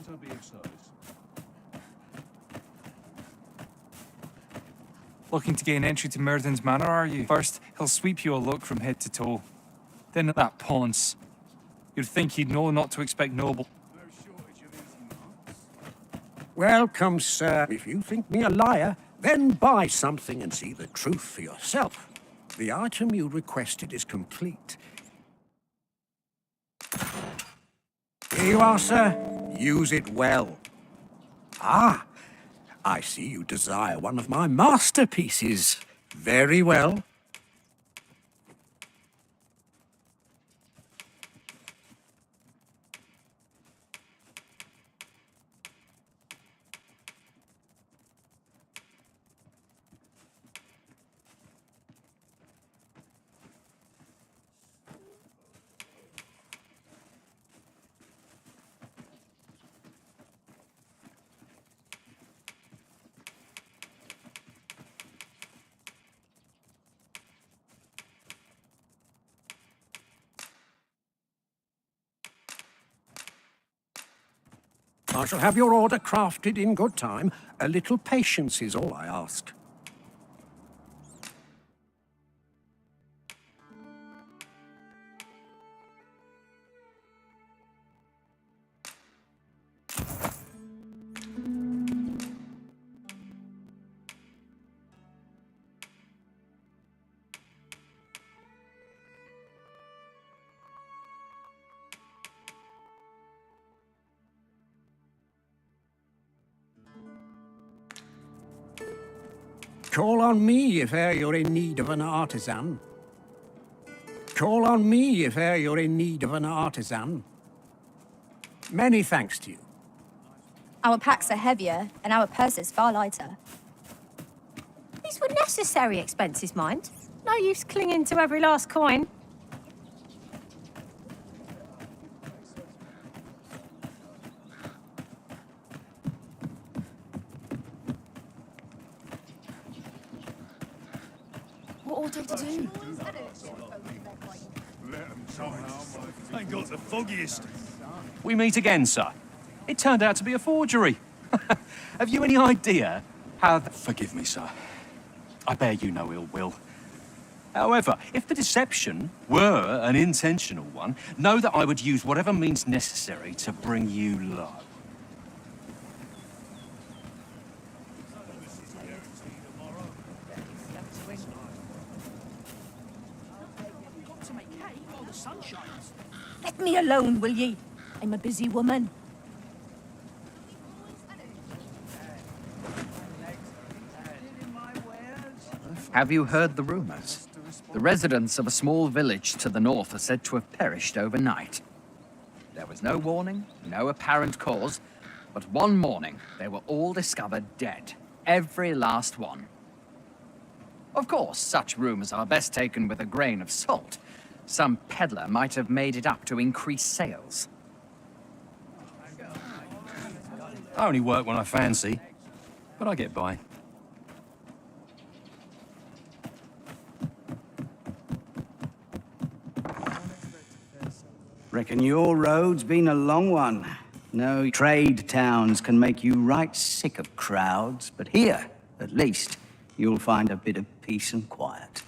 might I be of service? Looking to gain entry to Murden's Manor, are you? First, he'll sweep you a look from head to toe. Then at that Ponce. You'd think he'd know not to expect noble. No shortage of easy marks. Welcome, sir. If you think me a liar, then buy something and see the truth for yourself. The item you requested is complete. Here you are, sir. Use it well. Ah, I see you desire one of my masterpieces. Very well. I shall have your order crafted in good time. A little patience is all I ask. Call on me if e'er you're in need of an artisan. Call on me if e'er you're in need of an artisan. Many thanks to you. Our packs are heavier, and our purses far lighter. These were necessary expenses, mind. No use clinging to every last coin. What ought I to do? Ain't got the foggiest. We meet again, sir. It turned out to be a forgery. Have you any idea how... Forgive me, sir. I bear you no ill will. However, if the deception were an intentional one, know that I would use whatever means necessary to bring you low. Let me alone, will ye? I'm a busy woman. Have you heard the rumors? The residents of a small village to the north are said to have perished overnight. There was no warning, no apparent cause, but one morning they were all discovered dead. Every last one. Of course, such rumors are best taken with a grain of salt. Some peddler might have made it up to increase sales. I only work when I fancy, but I get by. Reckon your road's been a long one. No trade towns can make you right sick of crowds, but here, at least, you'll find a bit of peace and quiet.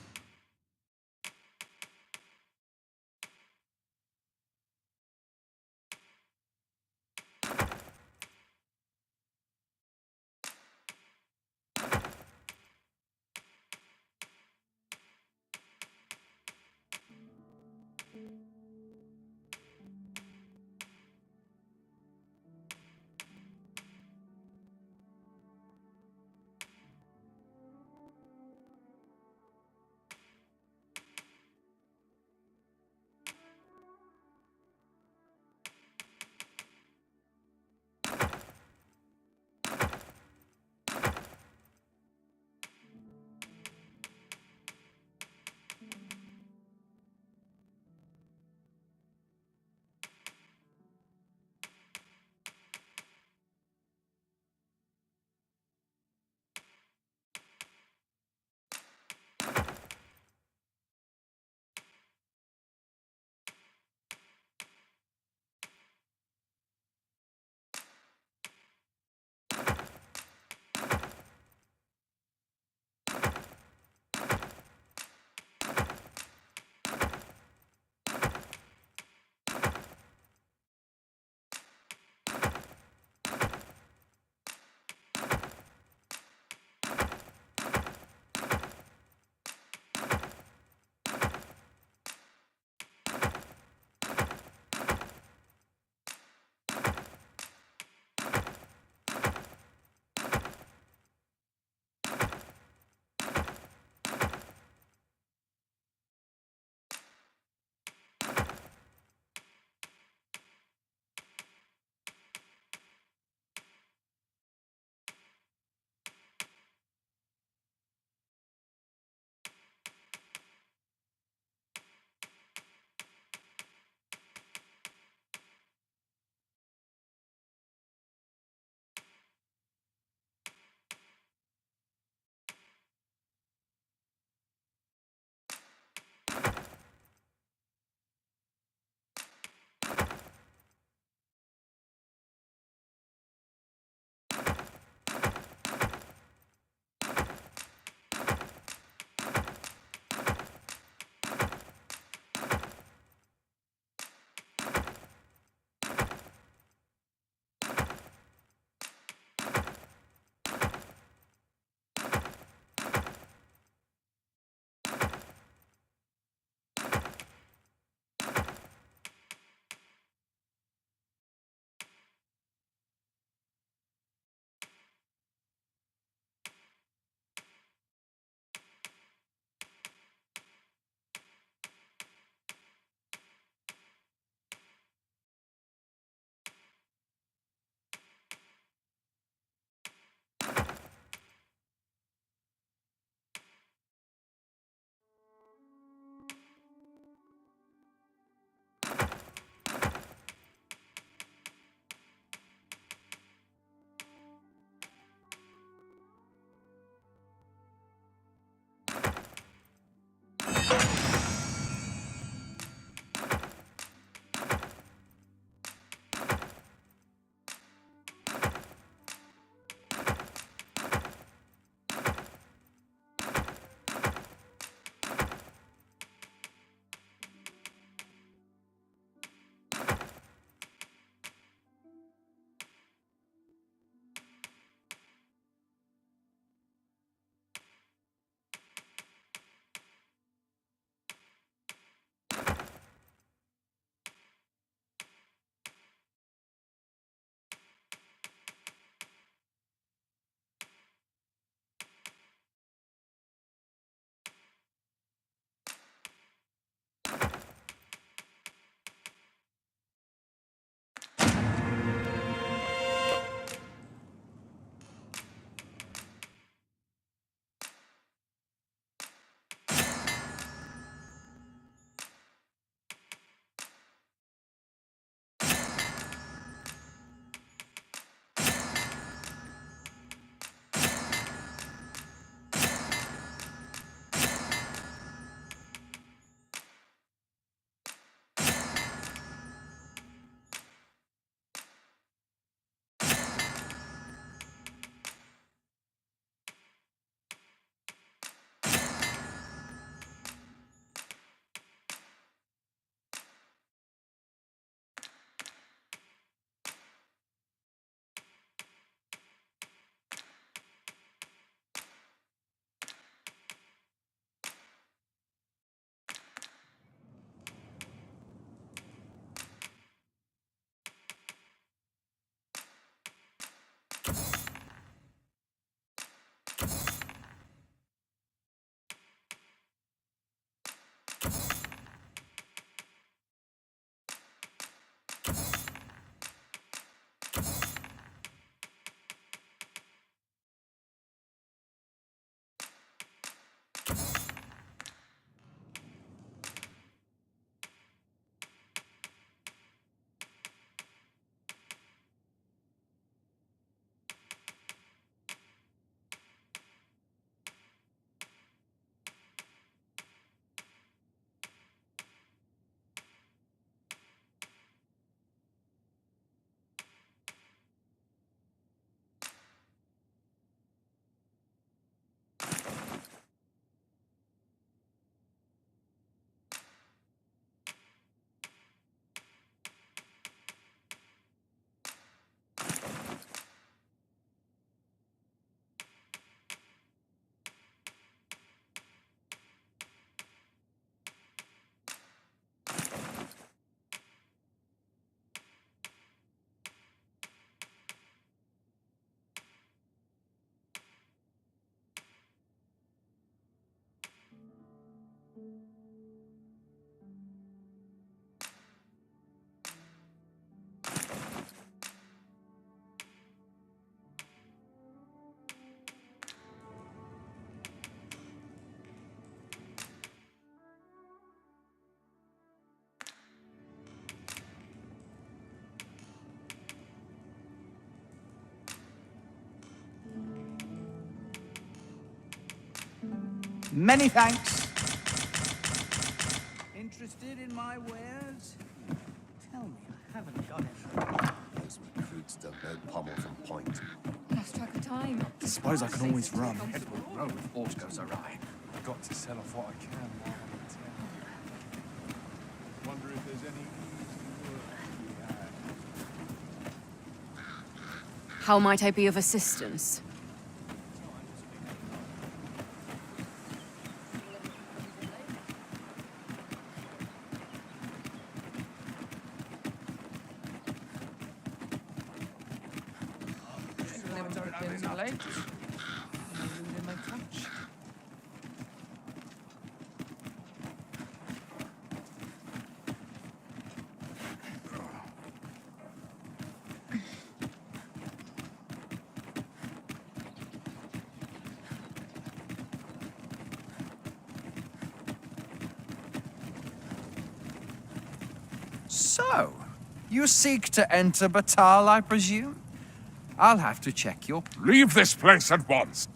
Many thanks. Interested in my wares? Tell me, I haven't got it. Those recruits don't know pommel from point. Lost track of time. Suppose I can always run. Head will grow if aught goes awry. Got to sell off what I can while I'm in town. Wonder if there's any easy work to be had. How might I be of assistance? So, you seek to enter Batal, I presume? I'll have to check your... Leave this place at once!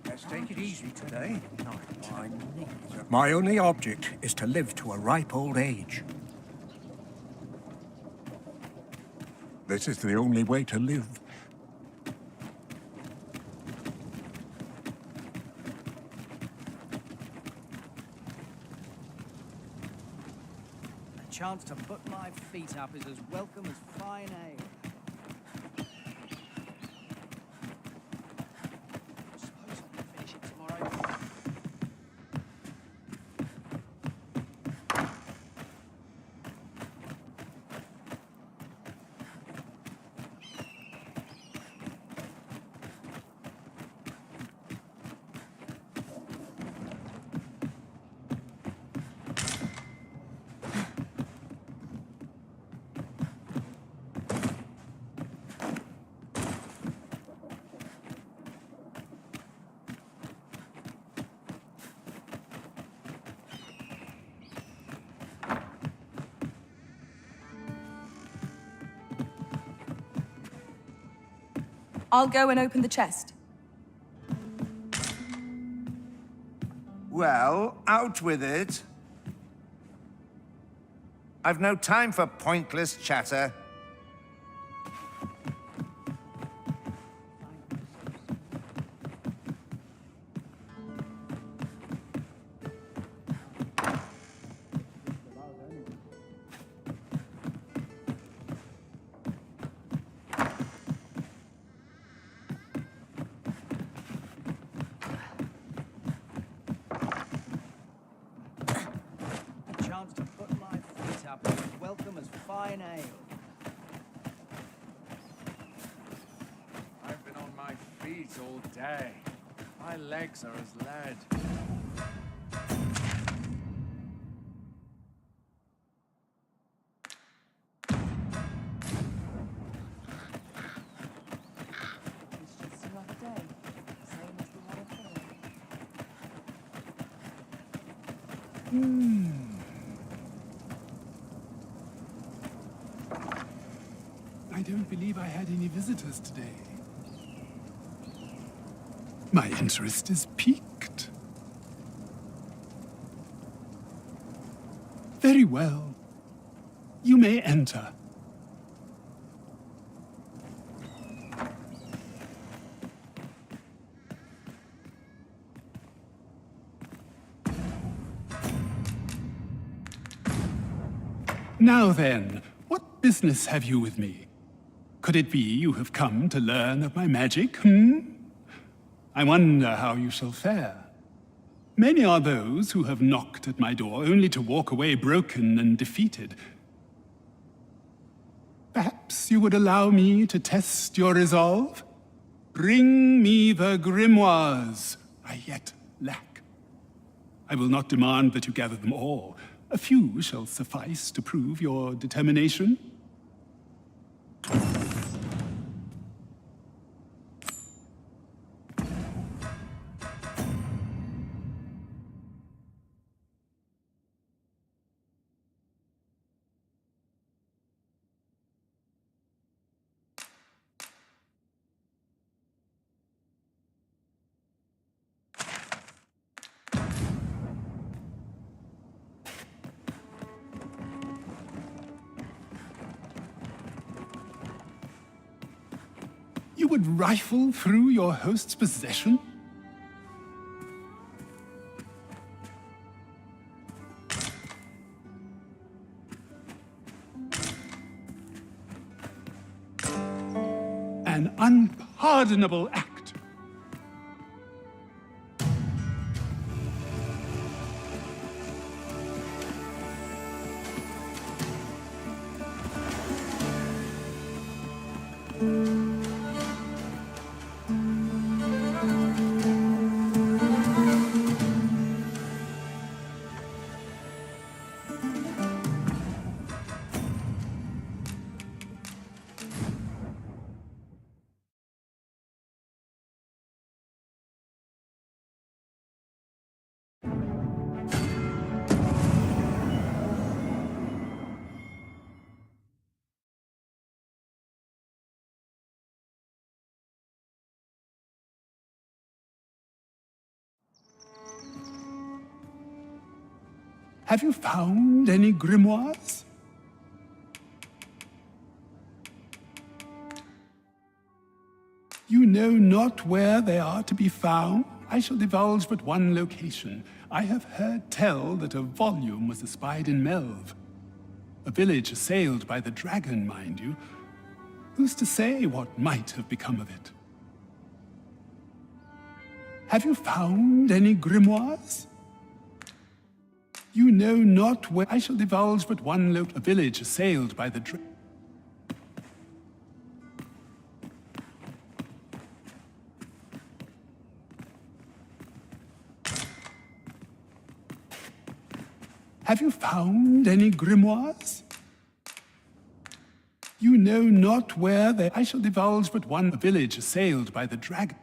Let's take it easy today. My only object is to live to a ripe old age. This is the only way to live. A chance to put my feet up is as welcome as fine ale. Suppose I can finish it tomorrow. I'll go and open the chest. Well, out with it. I've no time for pointless chatter. Chance to put my feet up is as welcome as fine ale. I've been on my feet all day. My legs are as lead. It's just another day. Same as the one before. I don't believe I had any visitors today. My interest is piqued. Very well. You may enter. Now then, what business have you with me? Could it be you have come to learn of my magic, I wonder how you shall fare. Many are those who have knocked at my door only to walk away broken and defeated. Perhaps you would allow me to test your resolve? Bring me the grimoires I yet lack. I will not demand that you gather them all. A few shall suffice to prove your determination. You would rifle through your host's possession? An unpardonable act. Have you found any grimoires? You know not where they are to be found? I shall divulge but one location. I have heard tell that a volume was espied in Melv. A village assailed by the dragon, mind you. Who's to say what might have become of it? Have you found any grimoires? You know not where... I shall divulge but one a village assailed by the dragon. Have you found any grimoires? You know not where they... I shall divulge but one a village assailed by the dragon.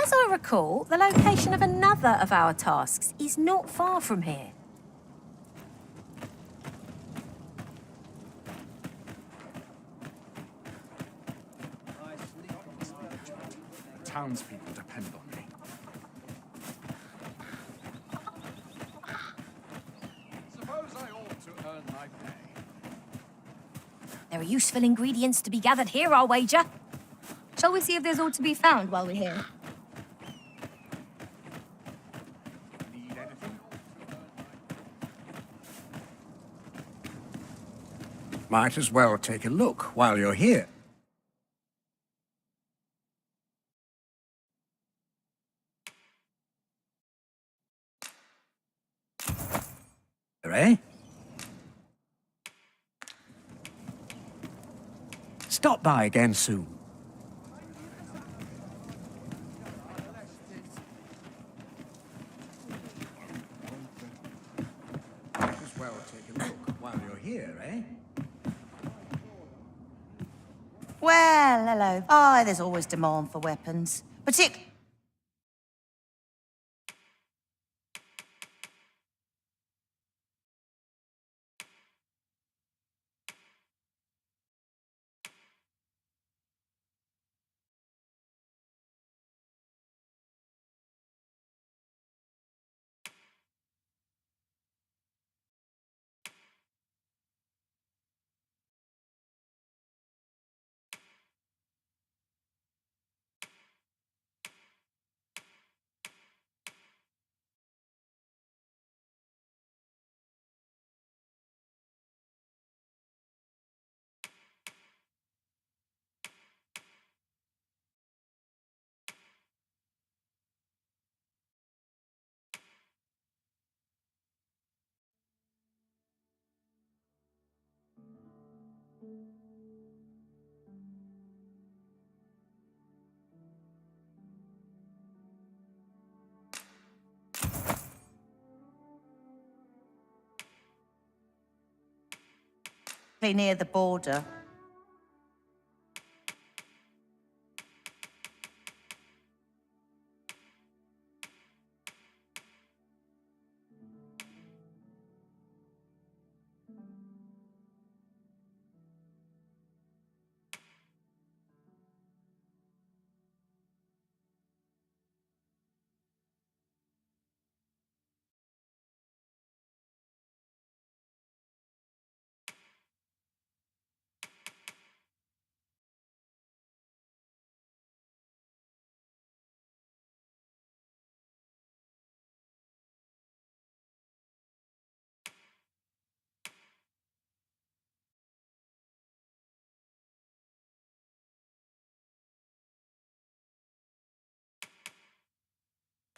As I recall, the location of another of our tasks is not far from here. Townspeople depend on me. Suppose I ought to earn my pay. There are useful ingredients to be gathered here, I'll wager. Shall we see if there's aught to be found while we're here? Need anything? Might as well take a look while you're here. Eh? Stop by again soon. Might as well take a look while you're here, eh? Well, hello. Oh, there's always demand for weapons. near the border.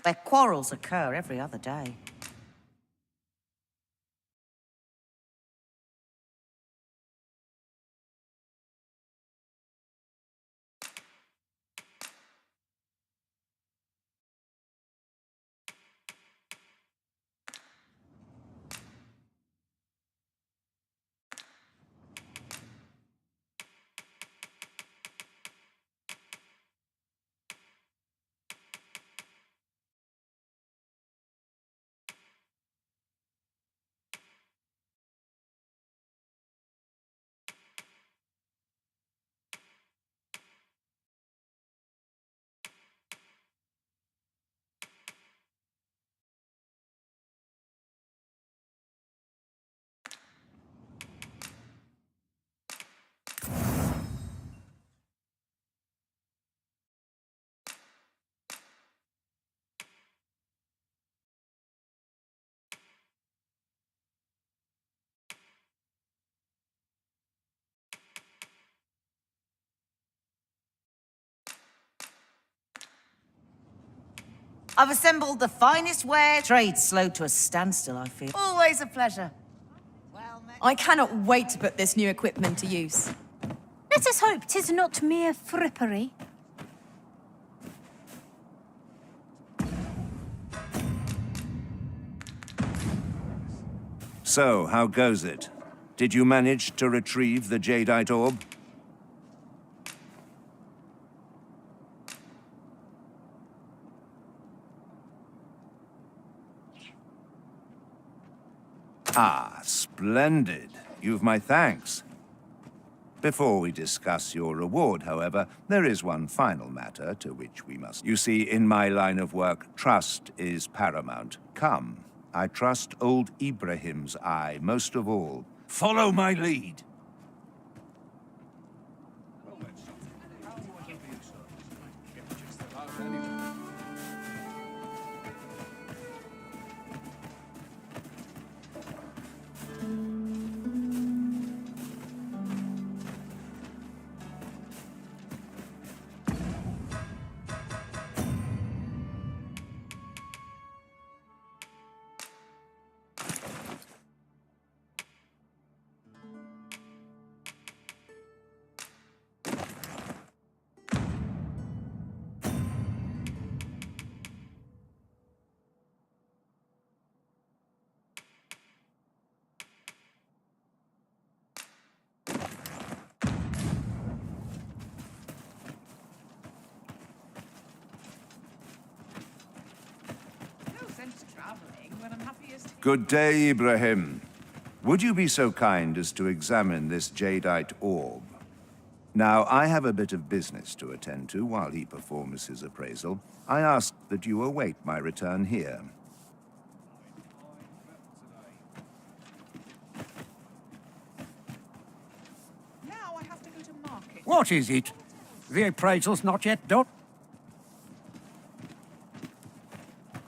where quarrels occur every other day. I've assembled the finest wares. Trade's slowed to a standstill, I feel. Always a pleasure. I cannot wait to put this new equipment to use. Let us hope 'tis not mere frippery. So, how goes it? Did you manage to retrieve the jadeite orb? Ah, splendid. You've my thanks. Before we discuss your reward, however, there is one final matter to which we must... You see, in my line of work, trust is paramount. Come, I trust old Ibrahim's eye most of all. Follow my lead. Good day, Ibrahim. Would you be so kind as to examine this jadeite orb? Now, I have a bit of business to attend to while he performs his appraisal. I ask that you await my return here. Now I have to go to market. What is it? The appraisal's not yet done.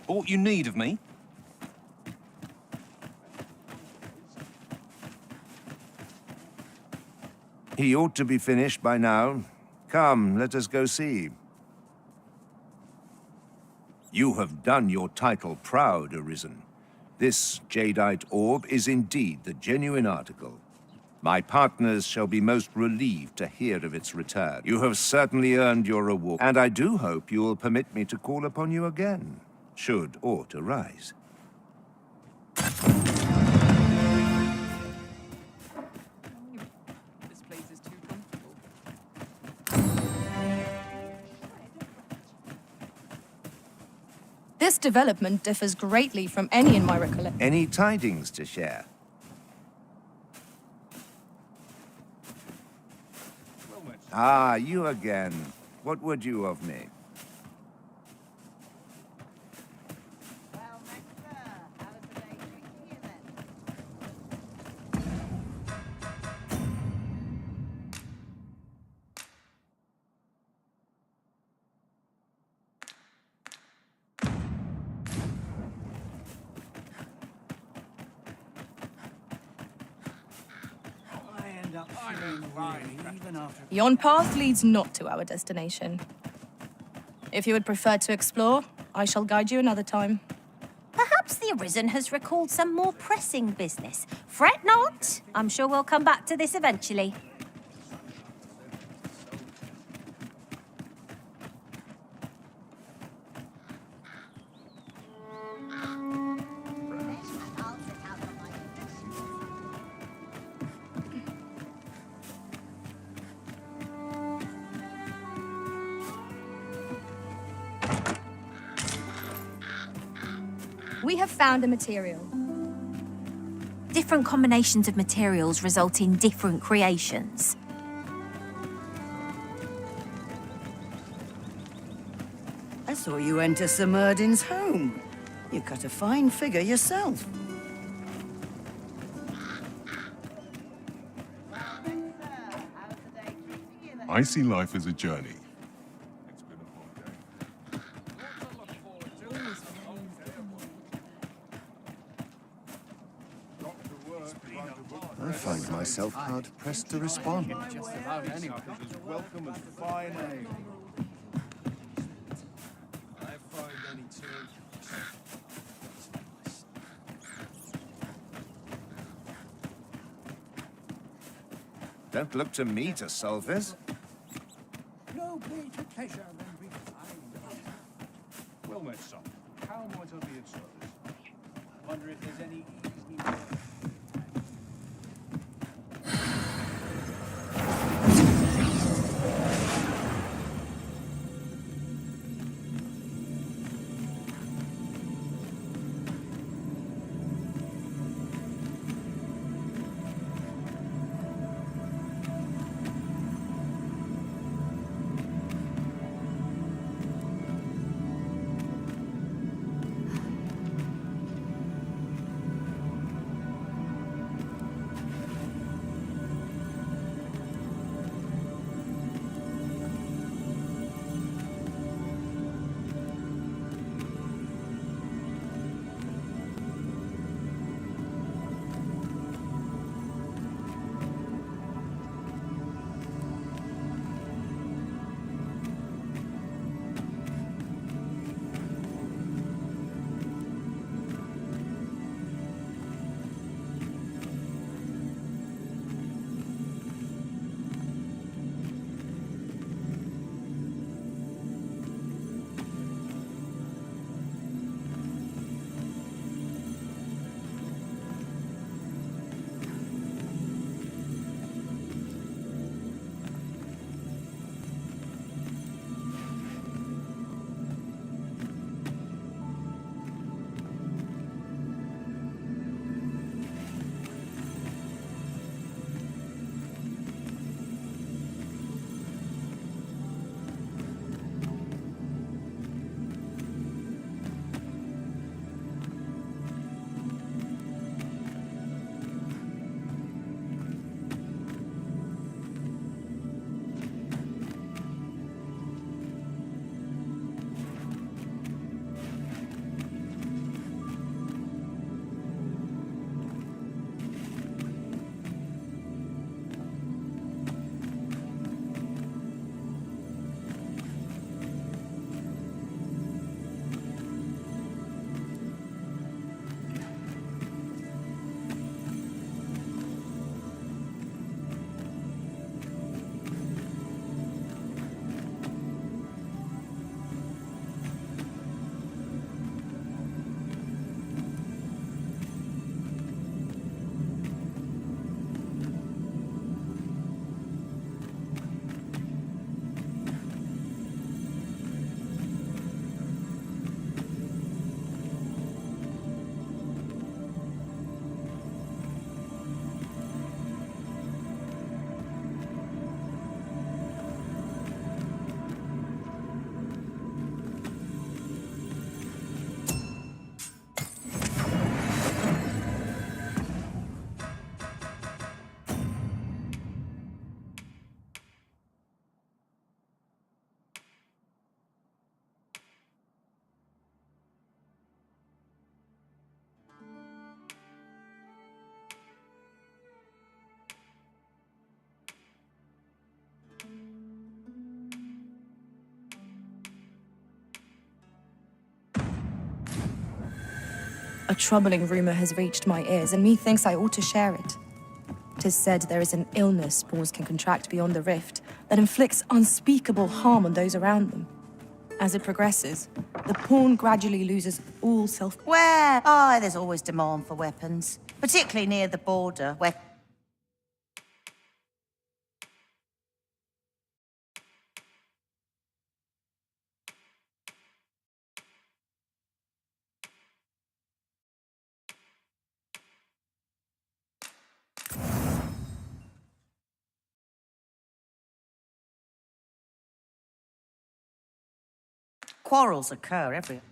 Aught you need of me? He ought to be finished by now. Come, let us go see. You have done your title proud, Arisen. This jadeite orb is indeed the genuine article. My partners shall be most relieved to hear of its return. You have certainly earned your reward, and I do hope you will permit me to call upon you again, should aught arise. This development differs greatly from any in my recollection. Any tidings to share? Ah, you again. What would you of me? Yon path leads not to our destination. If you would prefer to explore, I shall guide you another time. Perhaps the Arisen has recalled some more pressing business. Fret not. I'm sure we'll come back to this eventually. We have found a material. Different combinations of materials result in different creations. I saw you enter Sir Merdin's home. You cut a fine figure yourself. I see life as a journey. I find myself hard-pressed to respond. Don't look to me to solve this. No greater pleasure than we find. Well met, son. How might I be of service? I wonder if there's any easy way. A troubling rumor has reached my ears, and methinks I ought to share it. 'Tis said there is an illness pawns can contract beyond the rift that inflicts unspeakable harm on those around them. As it progresses, the pawn gradually loses all self... Where? Oh, there's always demand for weapons, particularly near the border, where... quarrels occur everywhere.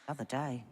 The other day.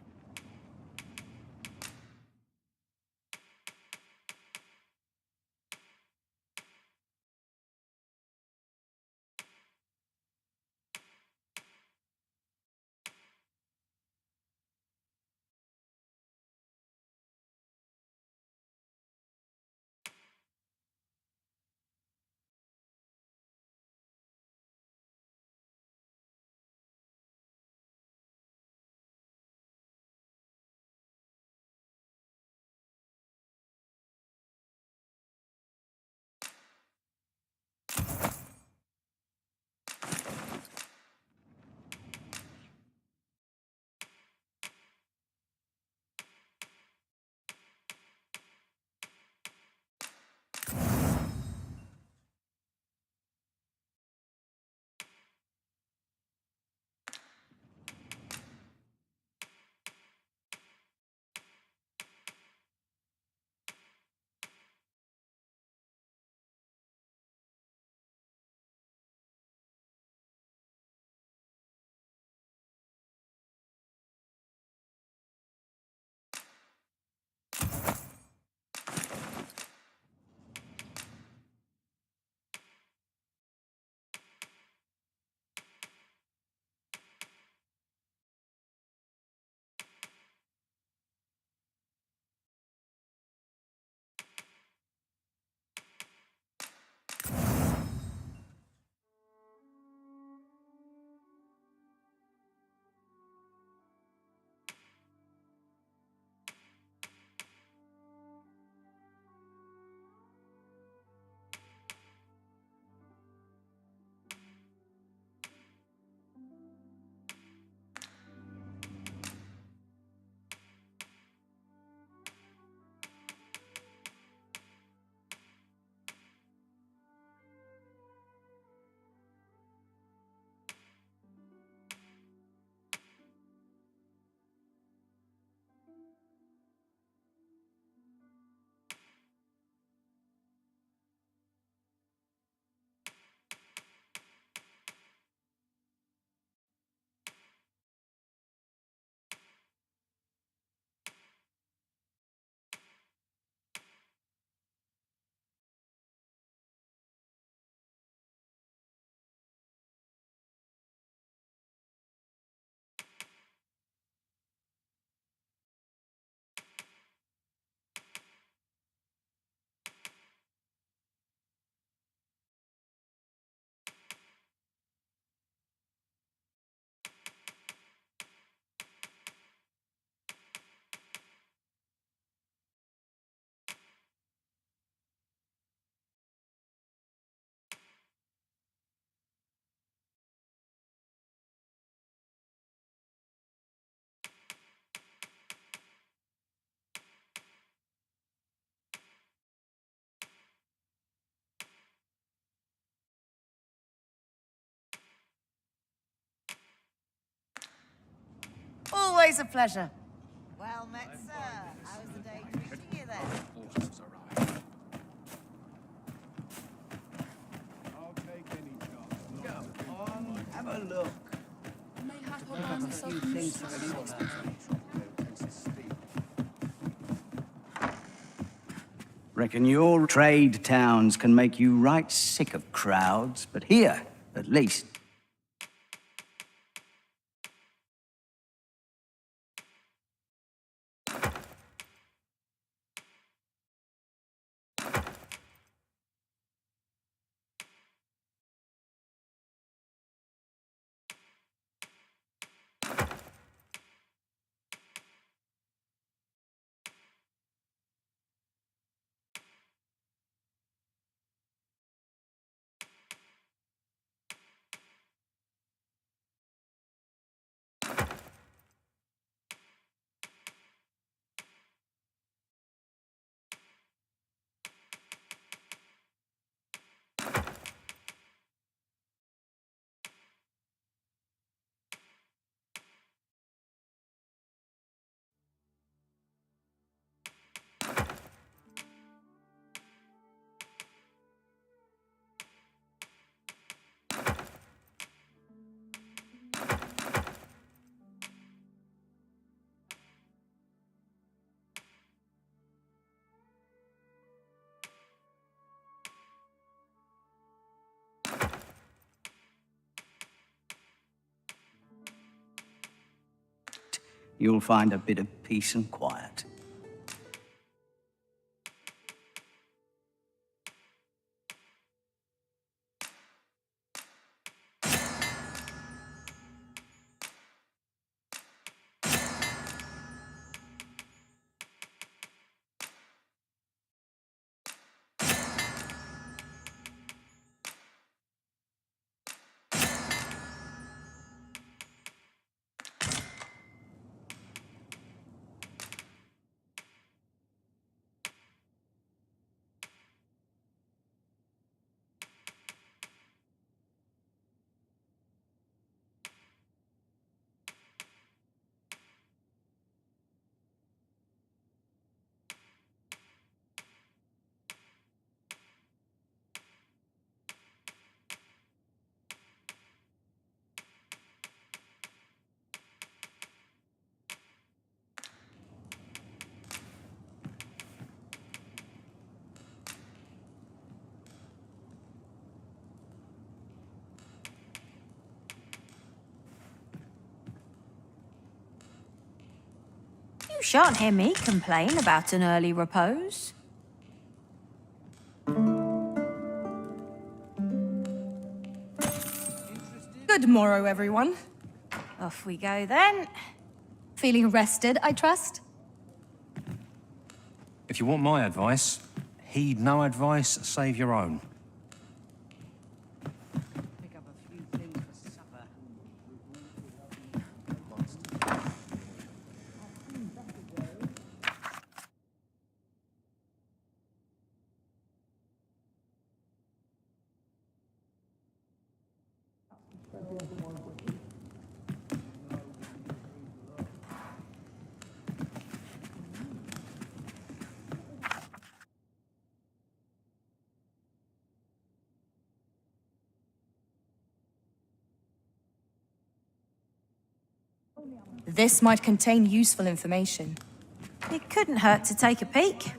Always a pleasure. Well met, sir. How was the day treating you then? I'll take any chance. Go on, have a look. Reckon your trade towns can make you right sick of crowds, but here, at least, you'll find a bit of peace and quiet. You shan't hear me complain about an early repose. Good morrow, everyone. Off we go then. Feeling rested, I trust? If you want my advice, heed no advice, save your own. Pick up a few things for supper. This might contain useful information. It couldn't hurt to take a peek.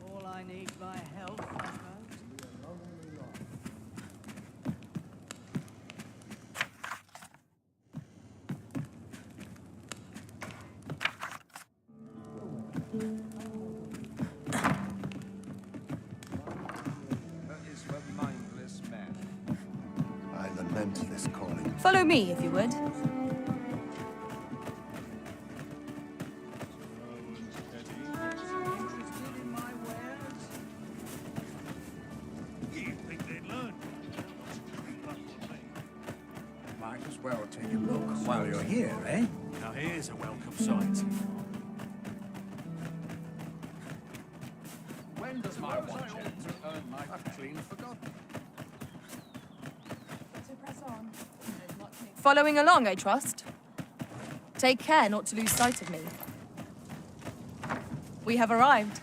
All I need my help, I suppose. I lament this calling. Follow me, if you would. Might as well take a look while you're here, eh? Now here's a welcome sight. When does my watch end to earn my... I've clean forgotten. Following along, I trust. Take care not to lose sight of me. We have arrived.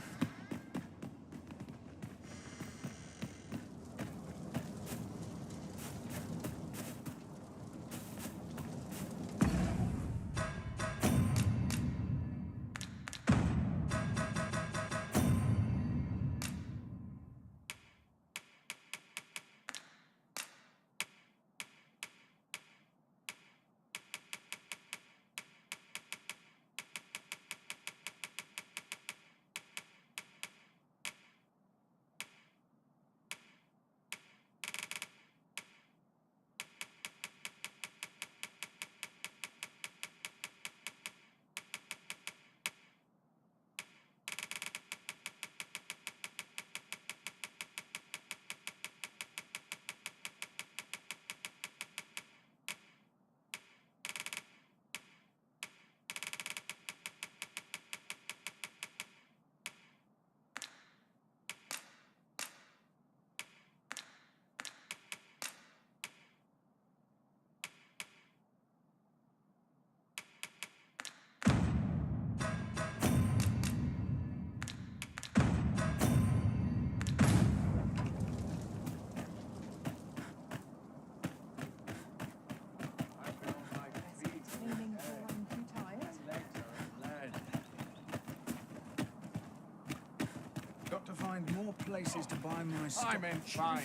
places to buy my stuff. I'm in fine.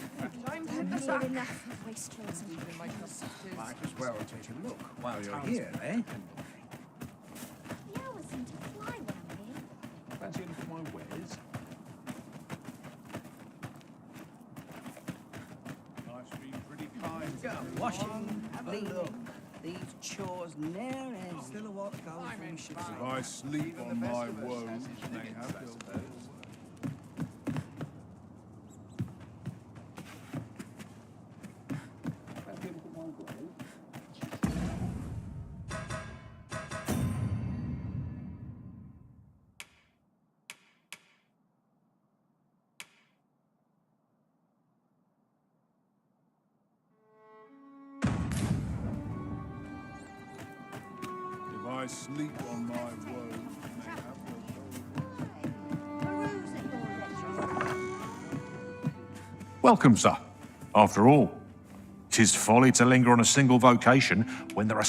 Near enough of wastrels and prostitutes. Might as well take a look while you're here, eh? The hours seem to fly when I'm here. Fancy a look at my wares? Life's been pretty kind. Go washing, have a look. These chores ne'er end. Still a what goes from in ships. If I sleep on my woes, may have to. If I sleep on my woes, may have Welcome, sir. After all, 'tis folly to linger on a single vocation when there are...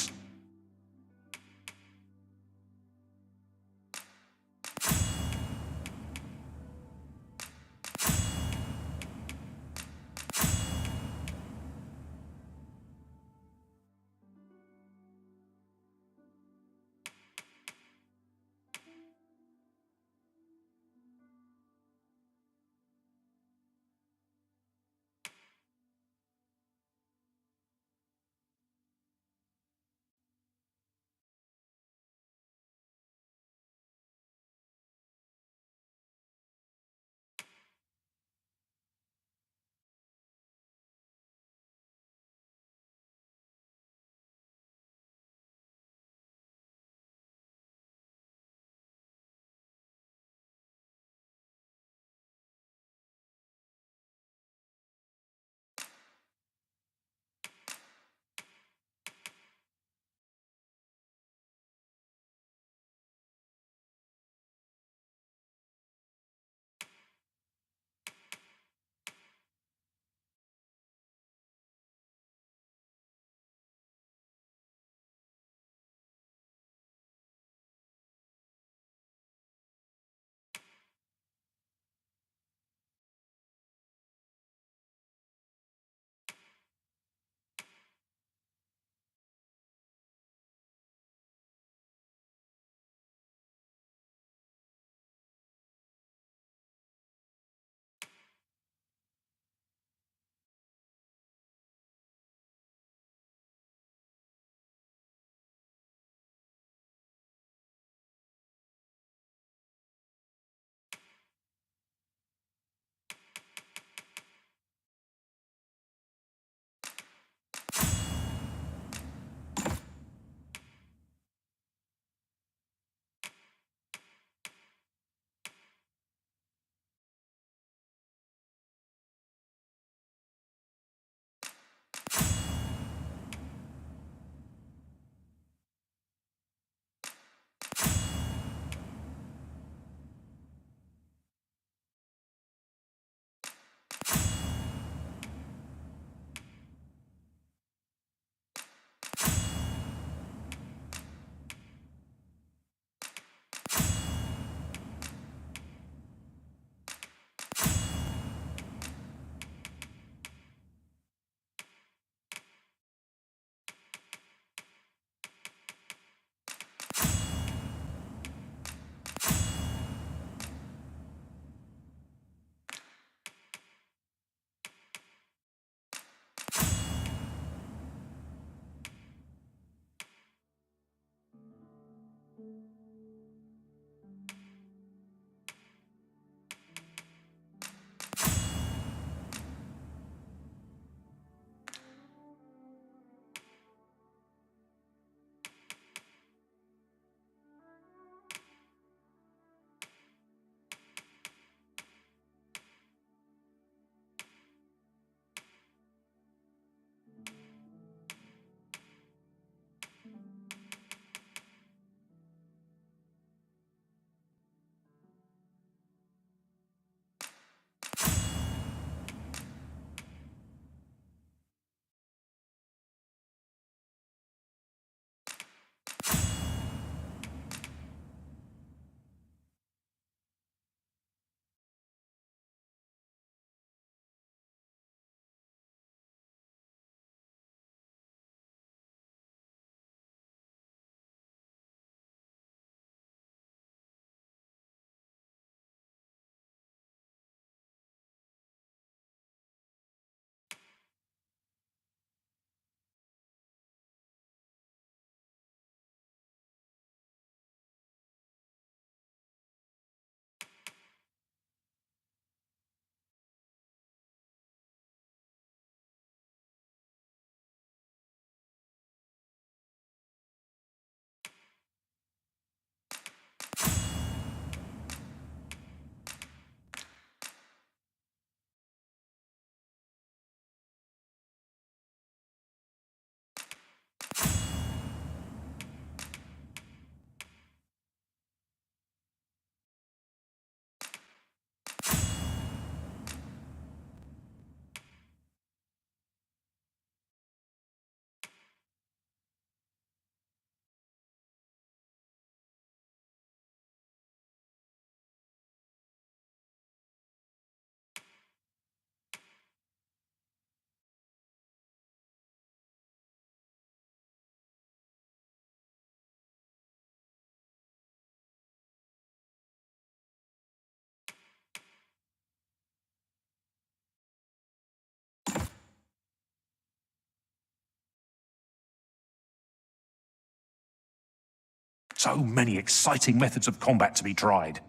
So many exciting methods of combat to be tried.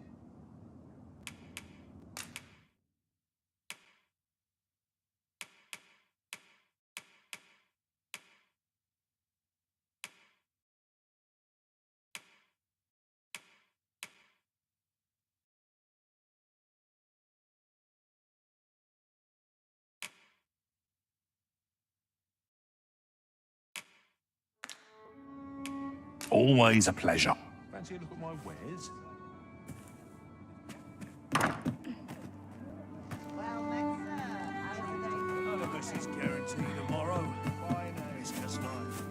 Always a pleasure. Fancy a look at my wares? Well met, sir. How's the day? None of this is guaranteed tomorrow. It's just life.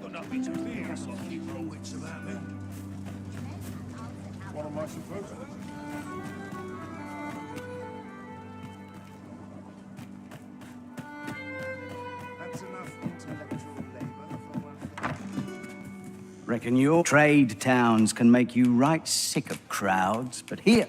Got nothing to fear, so I'll keep my wits about me. What am I supposed to do? That's enough intellectual labor for one. Reckon your trade towns can make you right sick of crowds, but here,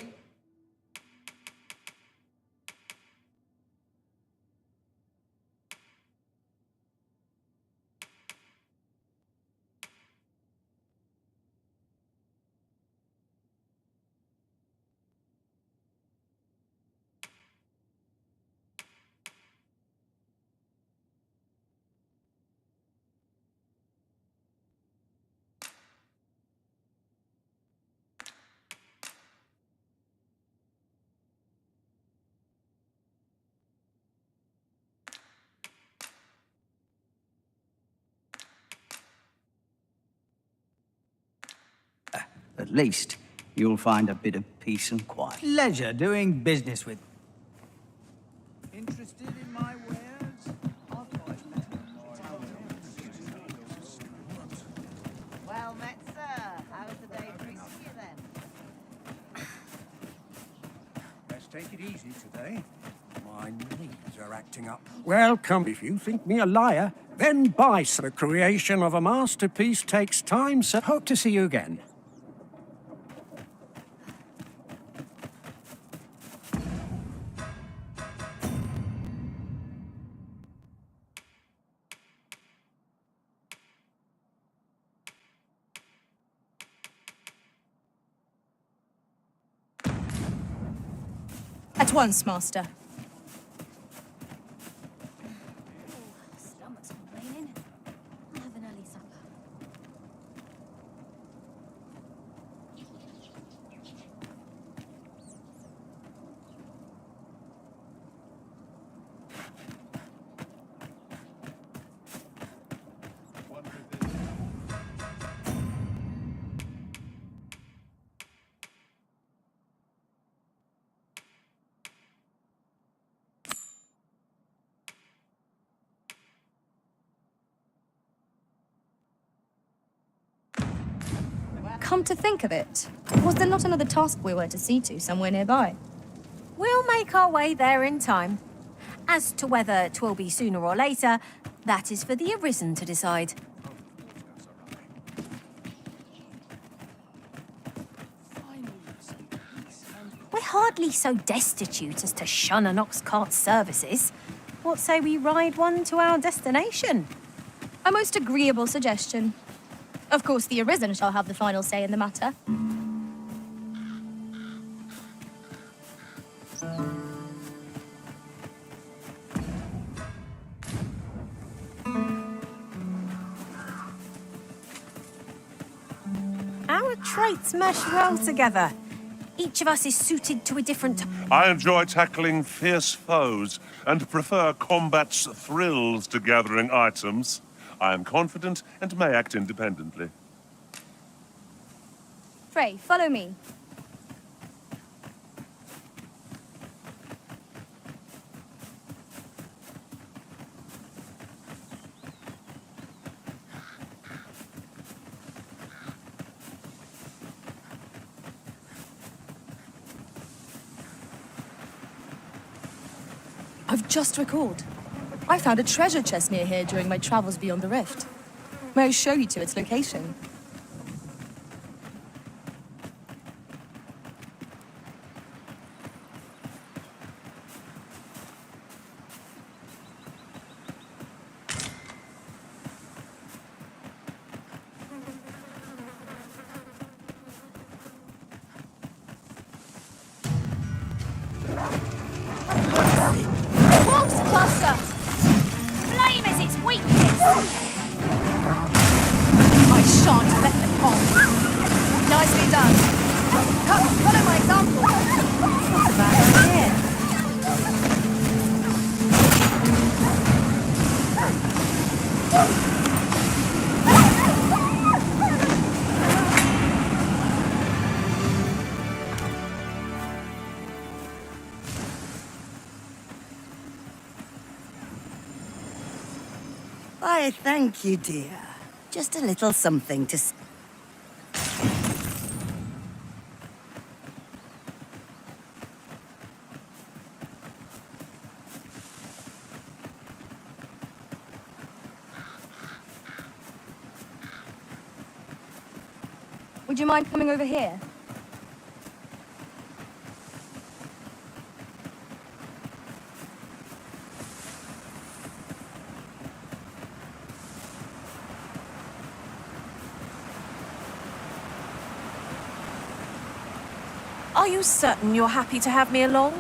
at least you'll find a bit of peace and quiet. Pleasure doing business with. Interested in my wares? Well met, sir. How's the day treating you then? Let's take it easy today. My knees are acting up. Welcome. If you think me a liar, then buy some. The creation of a masterpiece takes time, sir. Hope to see you again. At once, master. Stomach's complaining. I'll have an early supper. Come to think of it, was there not another task we were to see to somewhere nearby? We'll make our way there in time. As to whether 'twill be sooner or later, that is for the Arisen to decide. We're hardly so destitute as to shun an ox cart's services. What say we ride one to our destination? A most agreeable suggestion. Of course, the Arisen shall have the final say in the matter. Our traits mesh well together. Each of us is suited to a different... I enjoy tackling fierce foes and prefer combat's thrills to gathering items. I am confident and may act independently. Frey, follow me. I've just recalled. I found a treasure chest near here during my travels beyond the rift. May I show you to its location? I shan't let them on. Nicely done. Come, follow my example. What's about here? Why, thank you, dear. Just a little something to... Would you mind coming over here? Are you certain you're happy to have me along?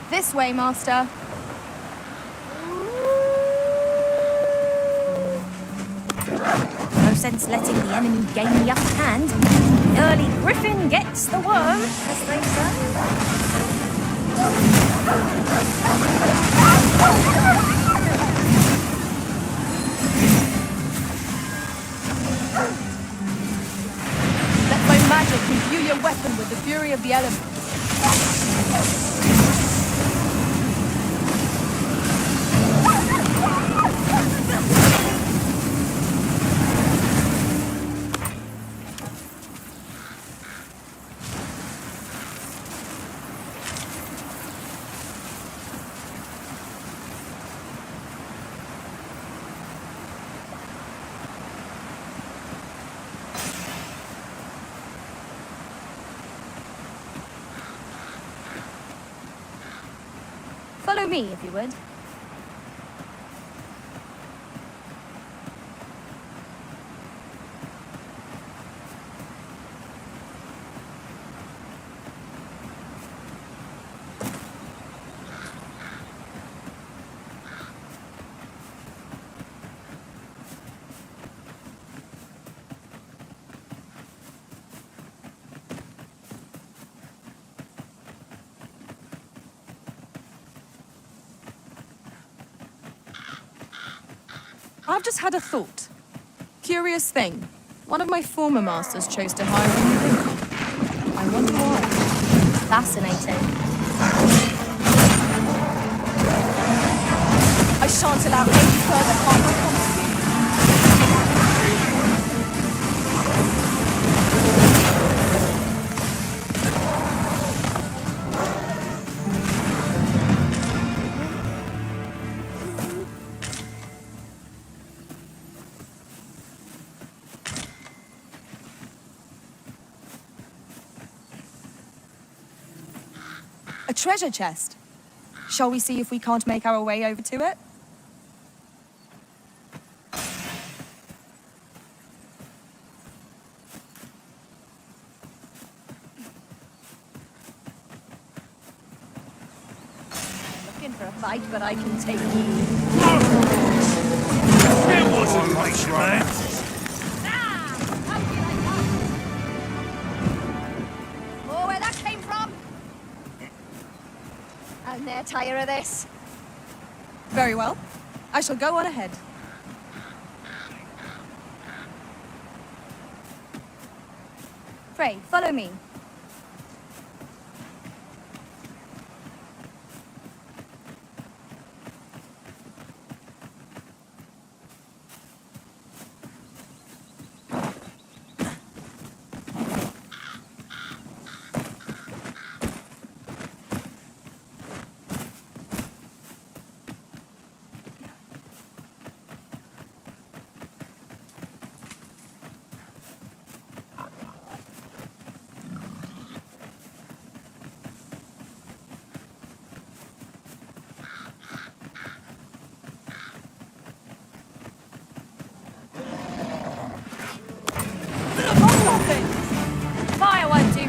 This way, Master. No sense letting the enemy gain the upper hand. The early griffin gets the worm, as they say. Let my magic imbue your weapon with the fury of the elements. Follow me, if you would. I've just had a thought. Curious thing. One of my former masters chose to hire a new victim. I wonder why. Fascinating. I shan't allow any further harm or harm. A treasure chest. Shall we see if we can't make our way over to it? Looking for a fight, but I can take you. It wasn't much, man. Oh, where that came from? I'm near tired of this. Very well. I shall go on ahead. Pray, follow me.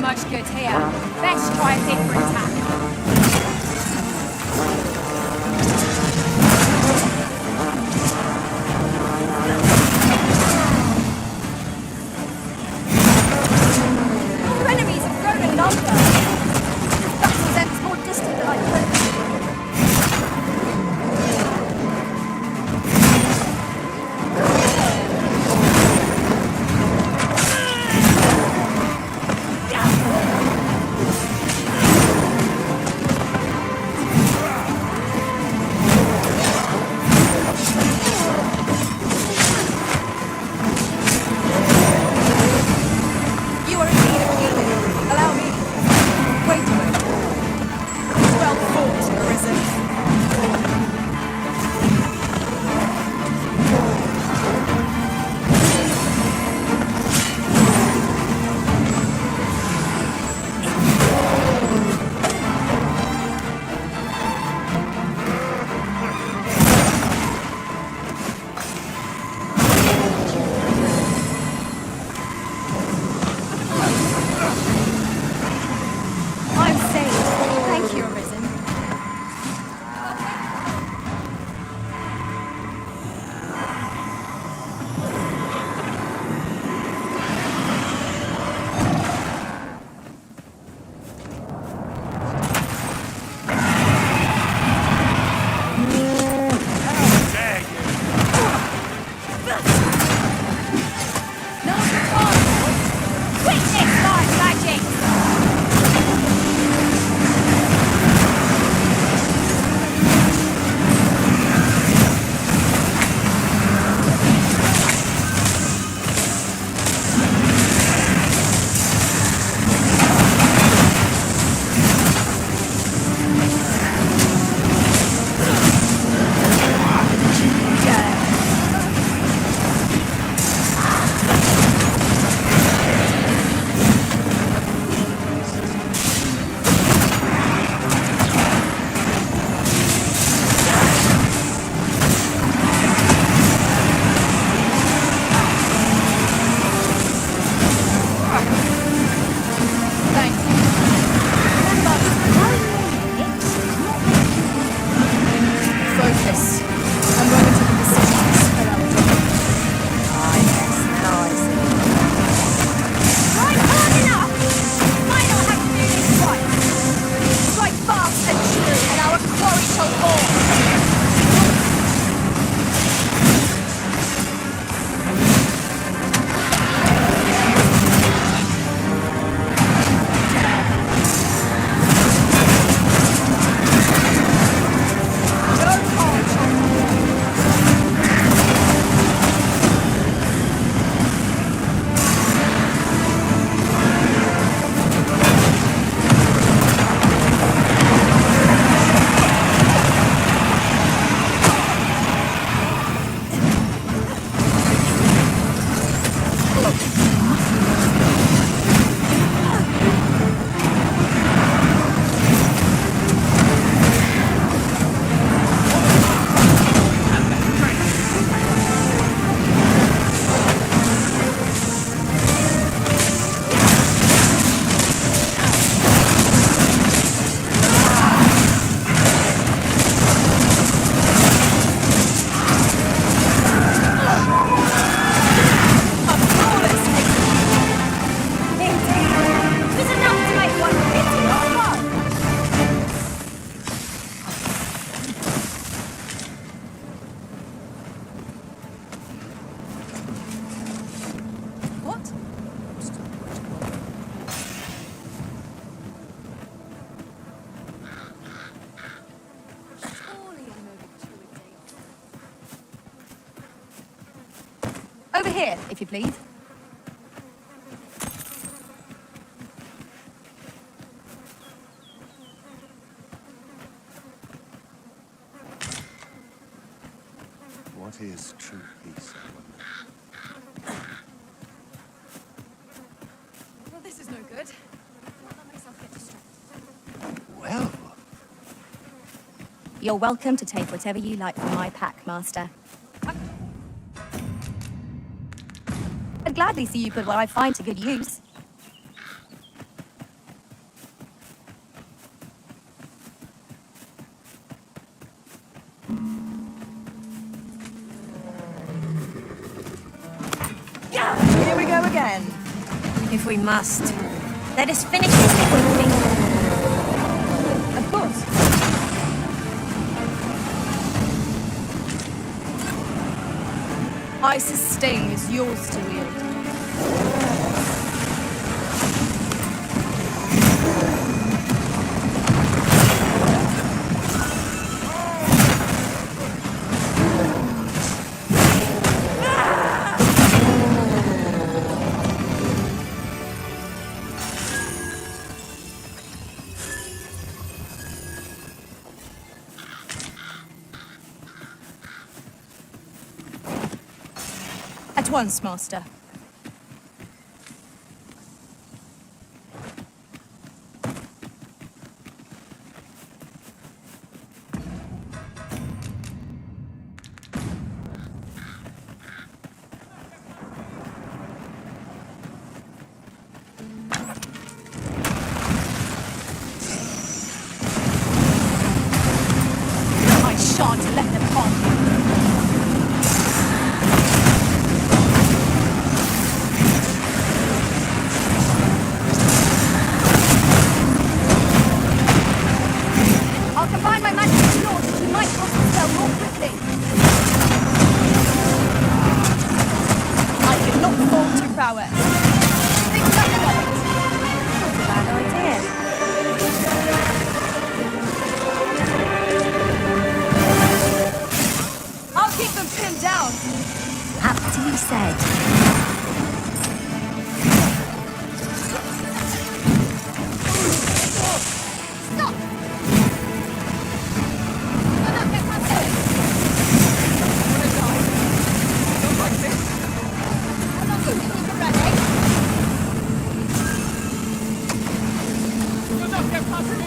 much good here. Best try a different tack. Our enemies have grown in number. That presents more distant than I hoped. Over here, if you please. What is true peace, I wonder? Well, this is no good. I'll let myself get distracted. Well. You're welcome to take whatever you like from my pack, Master. I'd gladly see you put what I find to good use. Here we go again. If we must. Let us finish this quickly. Of course. Ice's stain is yours to wield. At once, Master. I shan't let them harm you. I'll combine my magic with yours, and you might cross the spell more quickly. I cannot fall to prowess. Think nothing of it. Not a bad idea. I'll keep them pinned down. Aptly said. Stop! Do not get past it. Wanna die? Not like this. I'm not looking for ready. Do not get past me.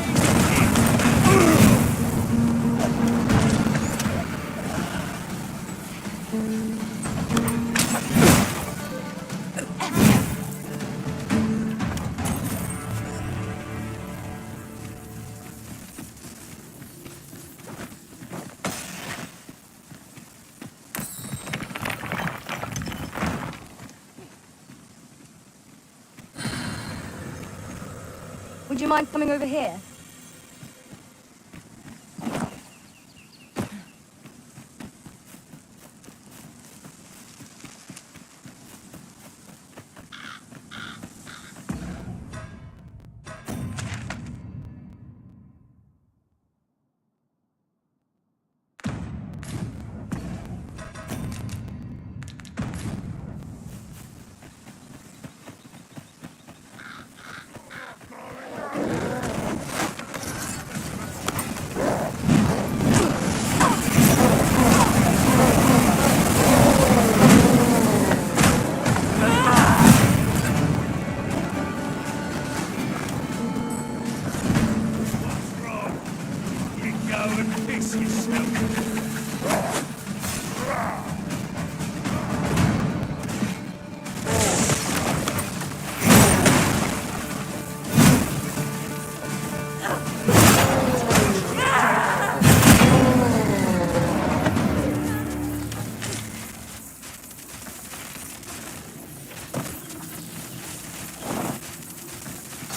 Would you mind coming over here?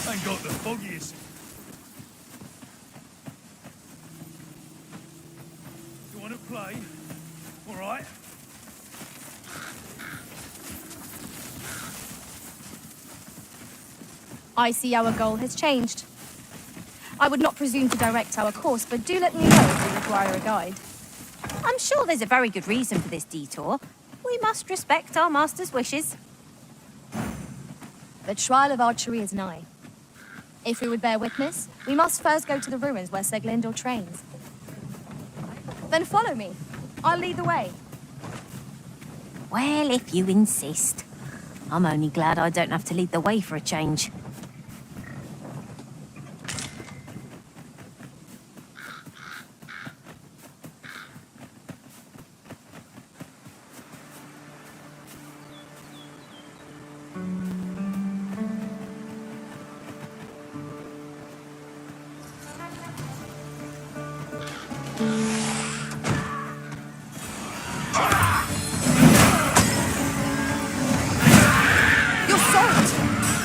Ain't got the foggiest. You want to play? All right. I see our goal has changed. I would not presume to direct our course, but do let me know if you require a guide. I'm sure there's a very good reason for this detour. We must respect our master's wishes. The trial of archery is nigh. If we would bear witness, we must first go to the ruins where Seglindor trains. Then follow me. I'll lead the way. Well, if you insist. I'm only glad I don't have to lead the way for a change.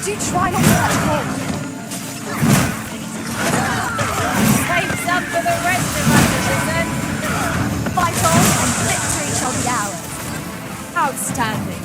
Do try not to catch cold. Save some for the rest of us, citizen. Fight on, and victory shall be ours. Outstanding.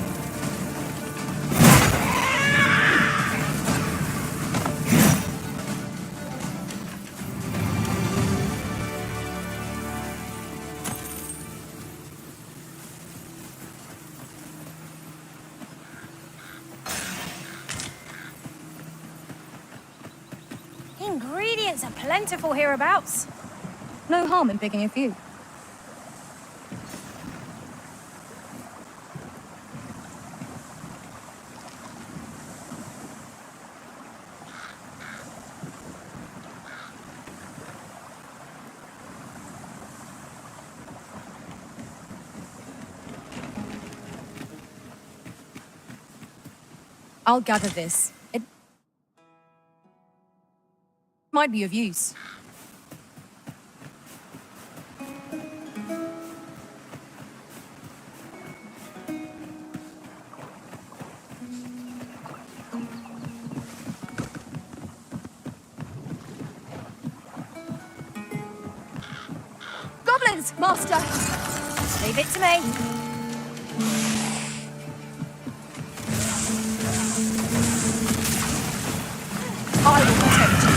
Ingredients are plentiful hereabouts. No harm in picking a few. I'll gather this. It might be of use. Goblins, Master! Leave it to me. I will protect you.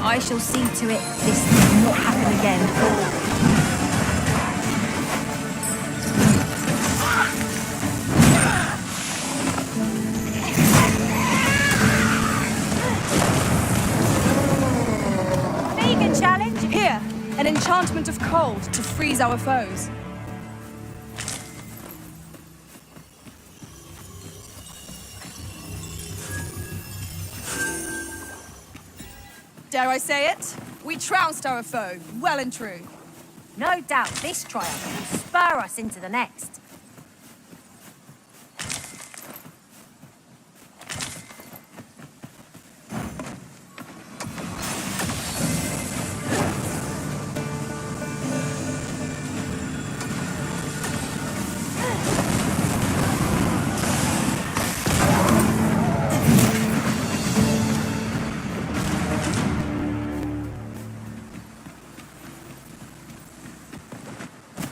I shall see to it this does not happen again. Vegan challenge? Here, an enchantment of cold to freeze our foes. Dare I say it? We trounced our foe, well and true. No doubt this triumph will spur us into the next.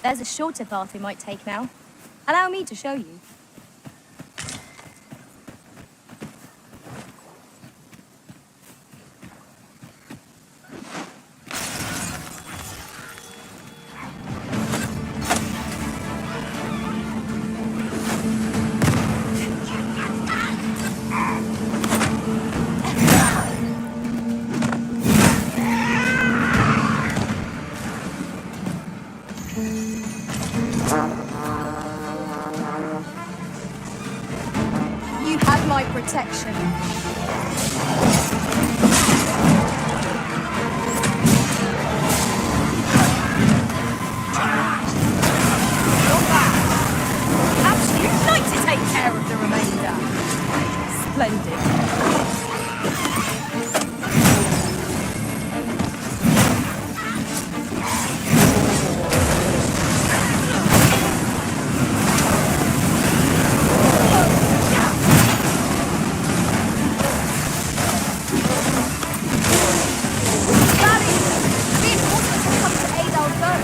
There's a shorter path we might take now. Allow me to show you. protection. Perhaps you'd like to take care of the remainder. Splendid. Reinforcements have come to aid our foe.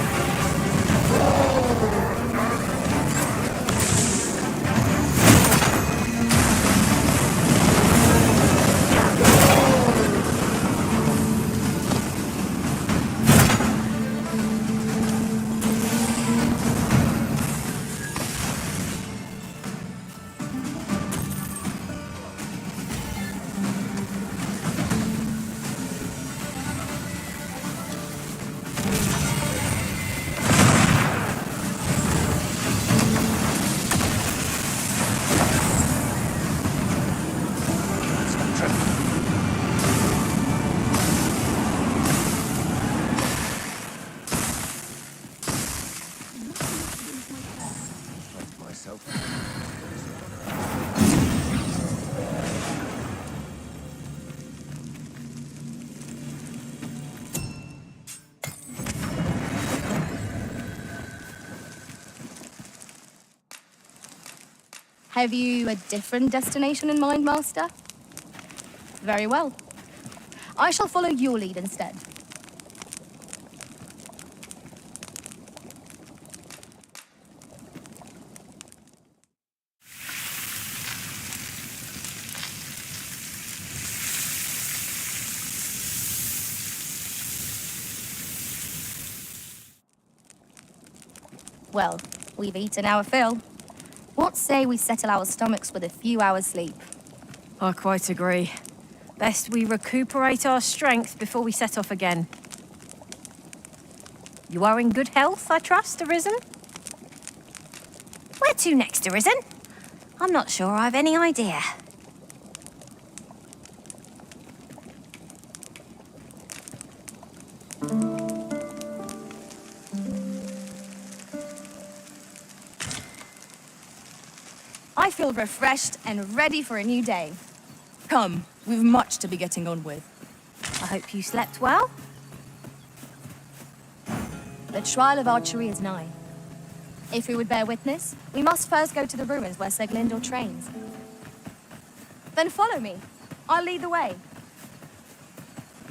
Have you a different destination in mind, Master? Very well. I shall follow your lead instead. Well, we've eaten our fill. What say we settle our stomachs with a few hours' sleep? I quite agree. Best we recuperate our strength before we set off again. You are in good health, I trust, Arisen? Where to next, Arisen? I'm not sure I've any idea. I feel refreshed and ready for a new day. Come, we've much to be getting on with. I hope you slept well. The trial of archery is nigh. If we would bear witness, we must first go to the ruins where Seglindor trains. Then follow me. I'll lead the way.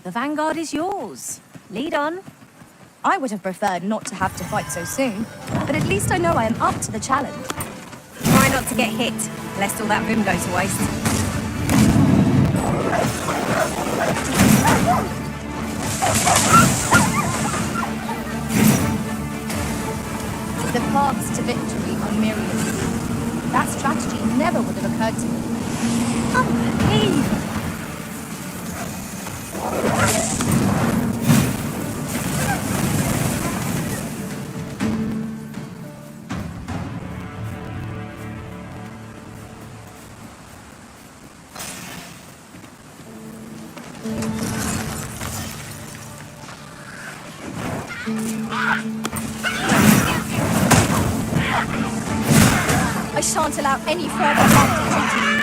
The vanguard is yours. Lead on. I would have preferred not to have to fight so soon, but at least I know I am up to the challenge. Try not to get hit, lest all that vim go to waste. The paths to victory are myriad. That strategy never would have occurred to me. Unbelievable. I shan't allow any further advantage.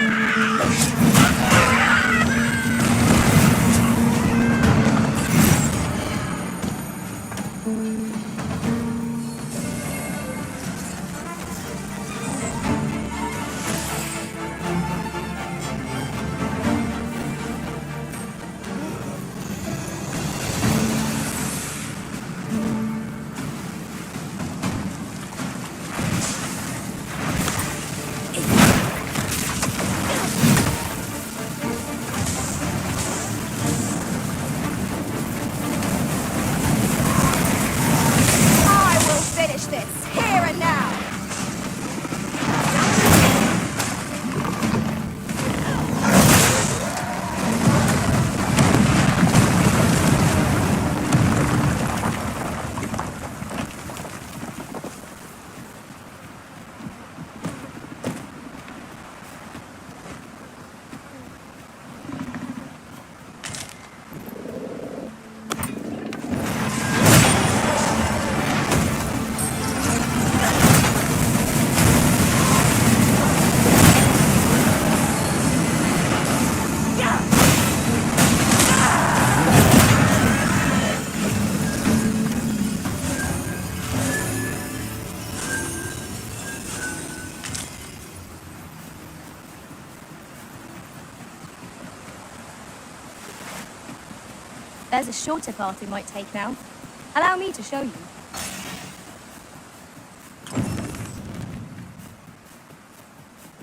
There's a shorter path we might take now. Allow me to show you.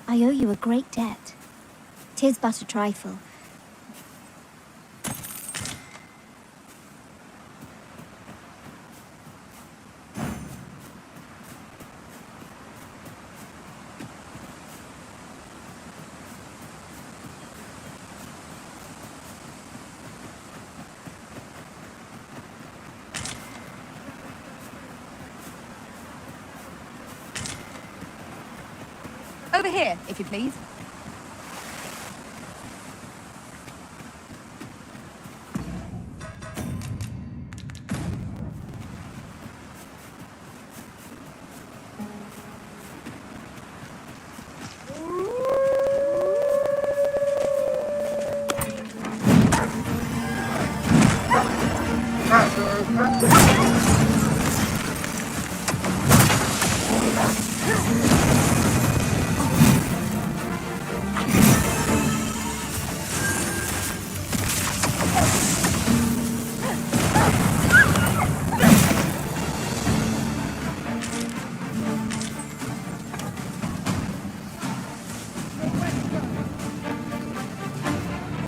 I owe you a great debt. 'Tis but a trifle. Over here, if you please.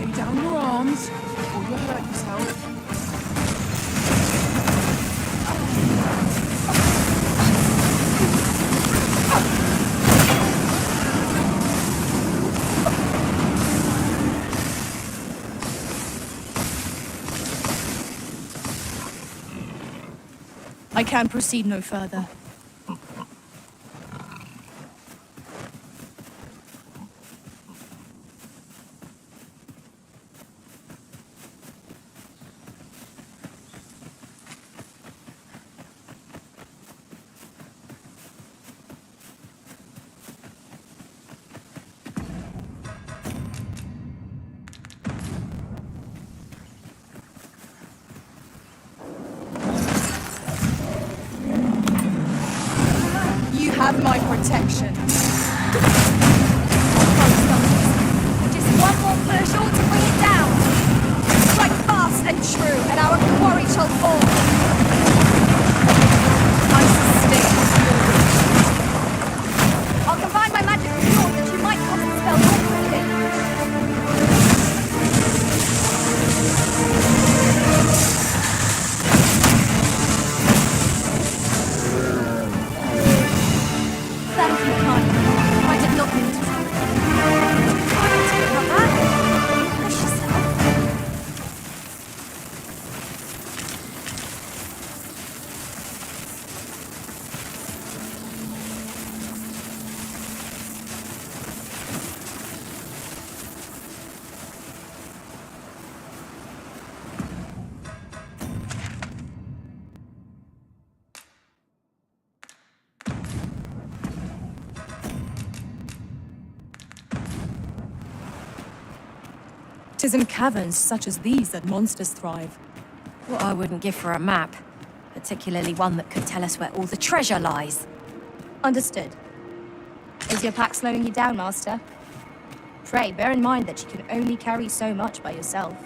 Lay down your arms, or you'll hurt yourself. I can proceed no further. You have my protection. Just one more push, all to bring it down. Strike fast and true, and our quarry shall fall. I sustain your wish. I'll combine my magic with yours that you might cast the spell more quickly. Thank you, kindly. I did not mean to. Sorry about that. Push yourself. Tis in caverns such as these that monsters thrive. What I wouldn't give for a map, particularly one that could tell us where all the treasure lies. Understood. Is your pack slowing you down, Master? Pray, bear in mind that you can only carry so much by yourself.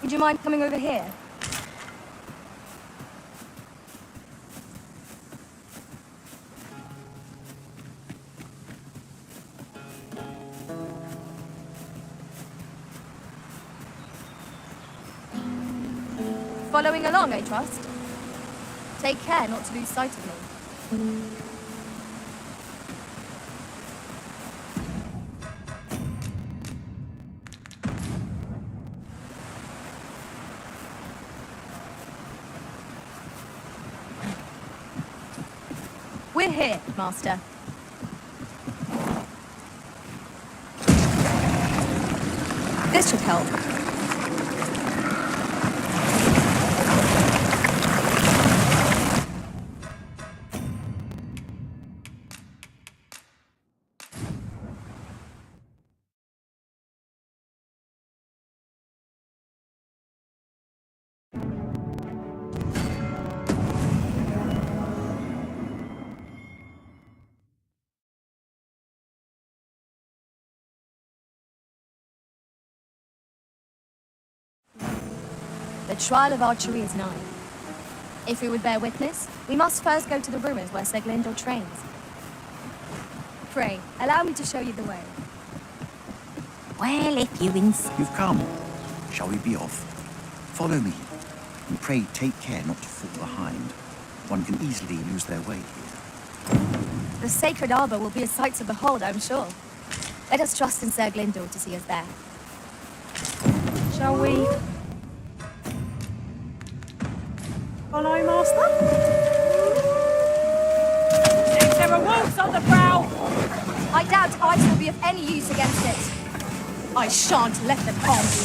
Would you mind coming over here? Following along, I trust. Take care not to lose sight of me. We're here, Master. This should help. The trial of archery is nigh. If we would bear witness, we must first go to the ruins where Seglindor trains. Pray, allow me to show you the way. Well, if you insist. You've come. Shall we be off? Follow me. And pray take care not to fall behind. One can easily lose their way here. The sacred arbor will be a sight to behold, I'm sure. Let us trust in Seglindor to see us there. Shall we? Follow, Master? There are wolves on the prowl! I doubt ice will be of any use against it. I shan't let them harm you.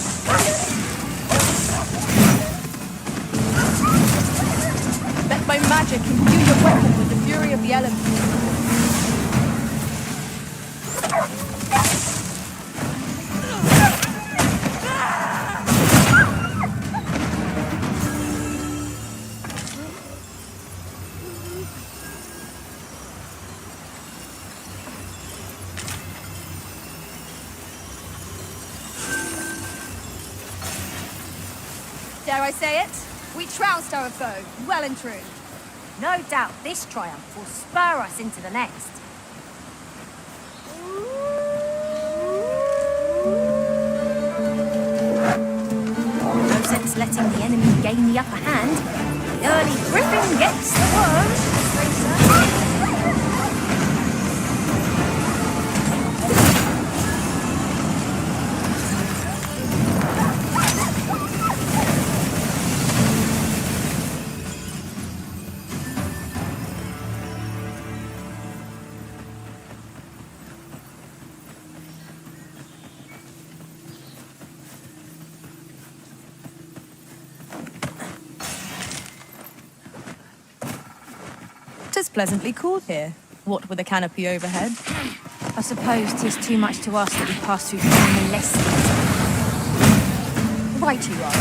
Let my magic imbue your weapon with the fury of the elements. Dare I say it? We trounced our foe, well and true. No doubt this triumph will spur us into the next. No sense letting the enemy gain the upper hand. The early griffin gets the worm. Tis pleasantly cool here, what with a canopy overhead. I suppose 'tis too much to ask that we pass through unmolested. Right you are.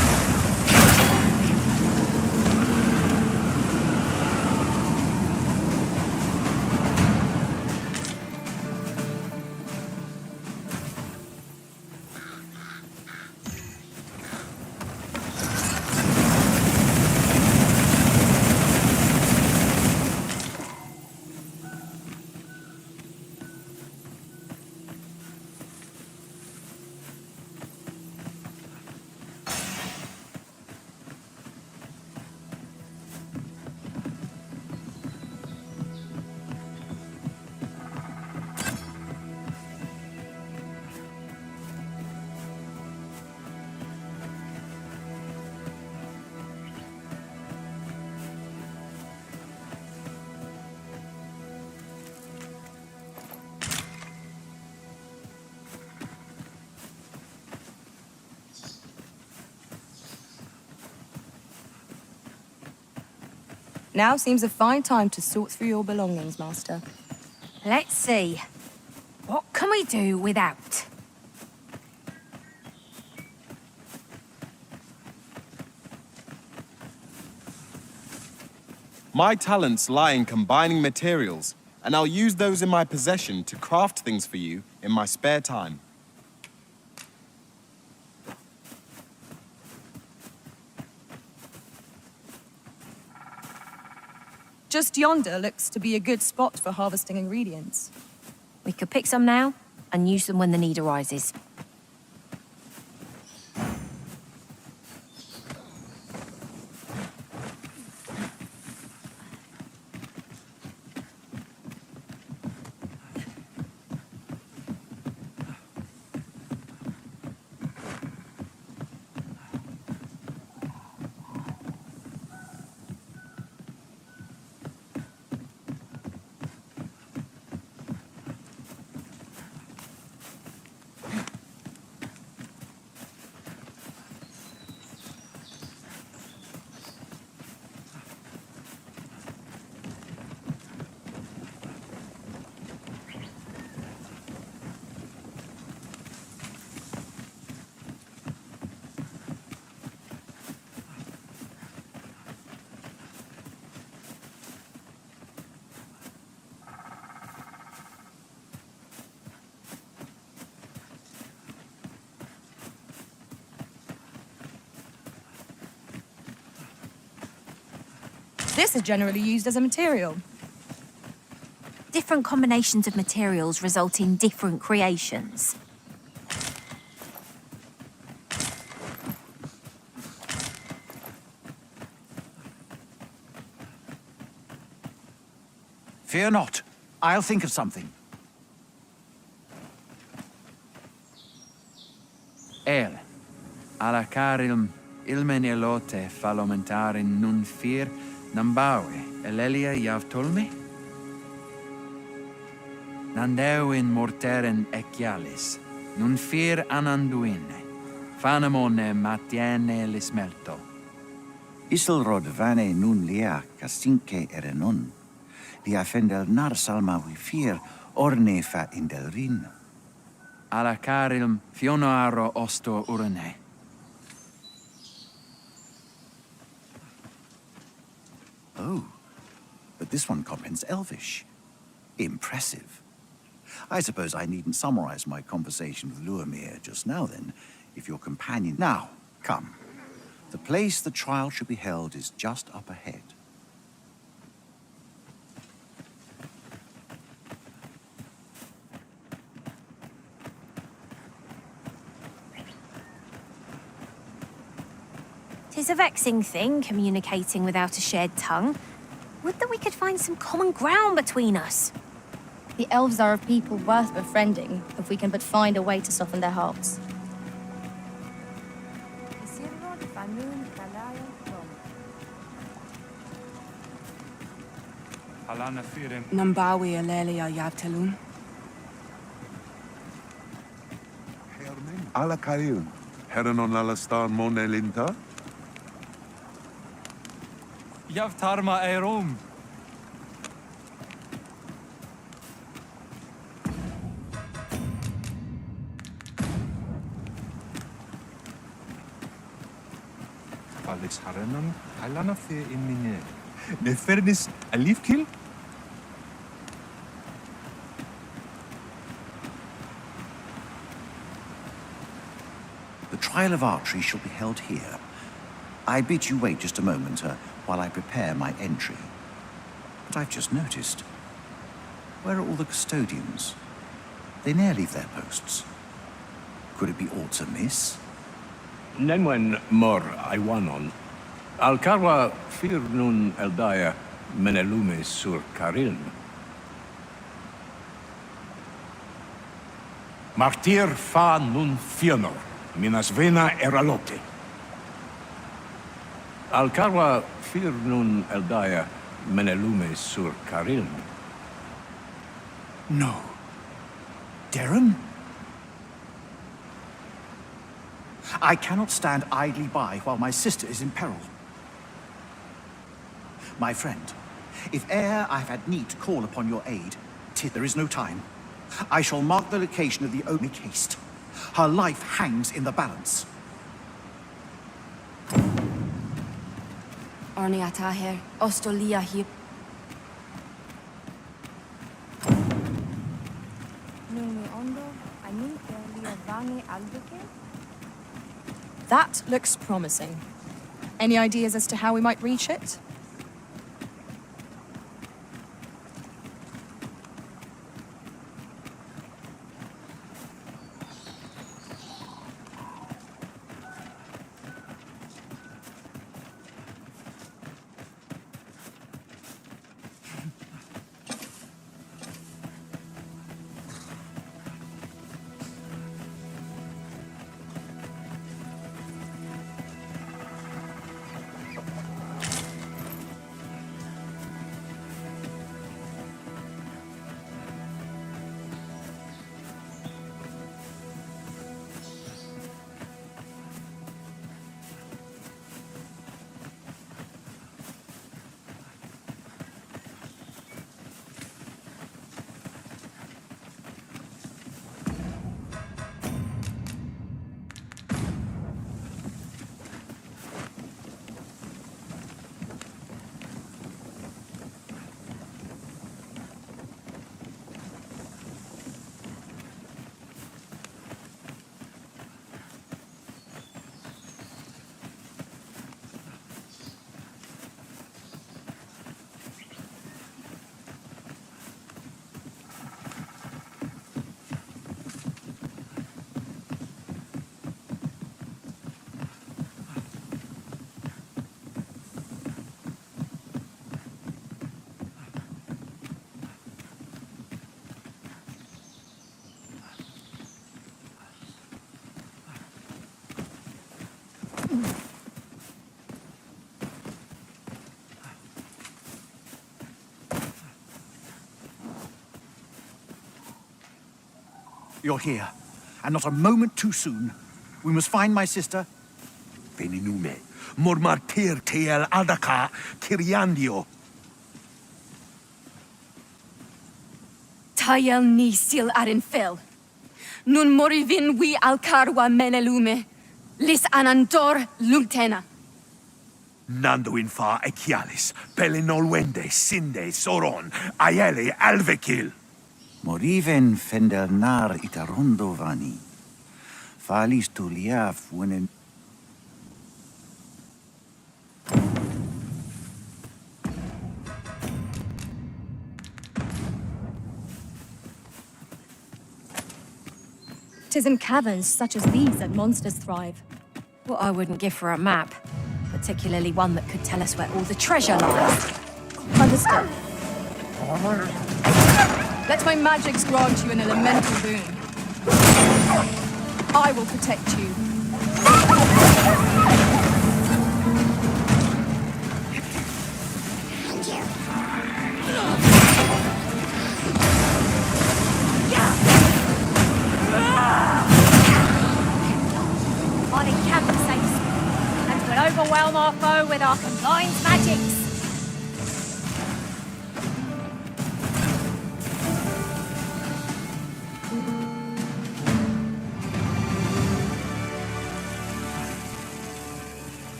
Now seems a fine time to sort through your belongings, Master. Let's see. What can we do without? My talents lie in combining materials, and I'll use those in my possession to craft things for you in my spare time. Just yonder looks to be a good spot for harvesting ingredients. We could pick some now and use them when the need arises. This is generally used as a material. Different combinations of materials result in different creations. Fear not. I'll think of something. Alla carilm ilmen elote falomentarin nun fir nambawe elelia javtolme? Nandeuin morteren ecialis, nun fir ananduine, fanamone matiene lismelto. Isilrod vane nun lia casinque erenon. Lia fendel nar salma fir orne fa indelrin. Alla carilm fionoaro osto urane. Oh, but this one comprehends Elvish. Impressive. I suppose I needn't summarize my conversation with Luamir just now then, if your companion... Now, come. The place the trial should be held is just up ahead. Tis a vexing thing, communicating without a shared tongue. Would that we could find some common ground between us. The elves are a people worth befriending, if we can but find a way to soften their hearts. Nambawi alelia yabtelun. Alla Kariun, Herenon Alastan Monelinta? Javtarma Erom. Alex Harenon, Alana Fe in Mine. Nefernis Alifkil? The trial of archery shall be held here. I bid you wait just a moment while I prepare my entry. But I've just noticed. Where are all the custodians? They ne'er leave their posts. Could it be aught amiss? Nenwen mor Iwanon. Alcarwa fir nun eldaya menelume sur carilm. Martir fa nun fionor, minas vena eralote. Alcarwa fir nun eldaya menelume sur carilm. No. Darren? I cannot stand idly by while my sister is in peril. My friend, if e'er I've had need to call upon your aid, there is no time. I shall mark the location of the make haste. Her life hangs in the balance. Arni ataher, ostolia hip. That looks promising. Any ideas as to how we might reach it? You're here, and not a moment too soon. We must find my sister. Veninume, mormartir tel adaka kiriandio. Tayel ni sil arin fel. Nun morivin wi alcarwa menelume. Lis anandor lumtena. Nando infa echialis, pelinolwende, sinde, soron, aiele alvekil. Moriven fendernar itarondo vani. Falis tuliaf wenen. Tis in caverns such as these that monsters thrive. What I wouldn't give for a map. Particularly one that could tell us where all the treasure lies. Understood. Let my magics grant you an elemental boon. I will protect you. I'll encamp safe, and we'll overwhelm our foe with our combined magics.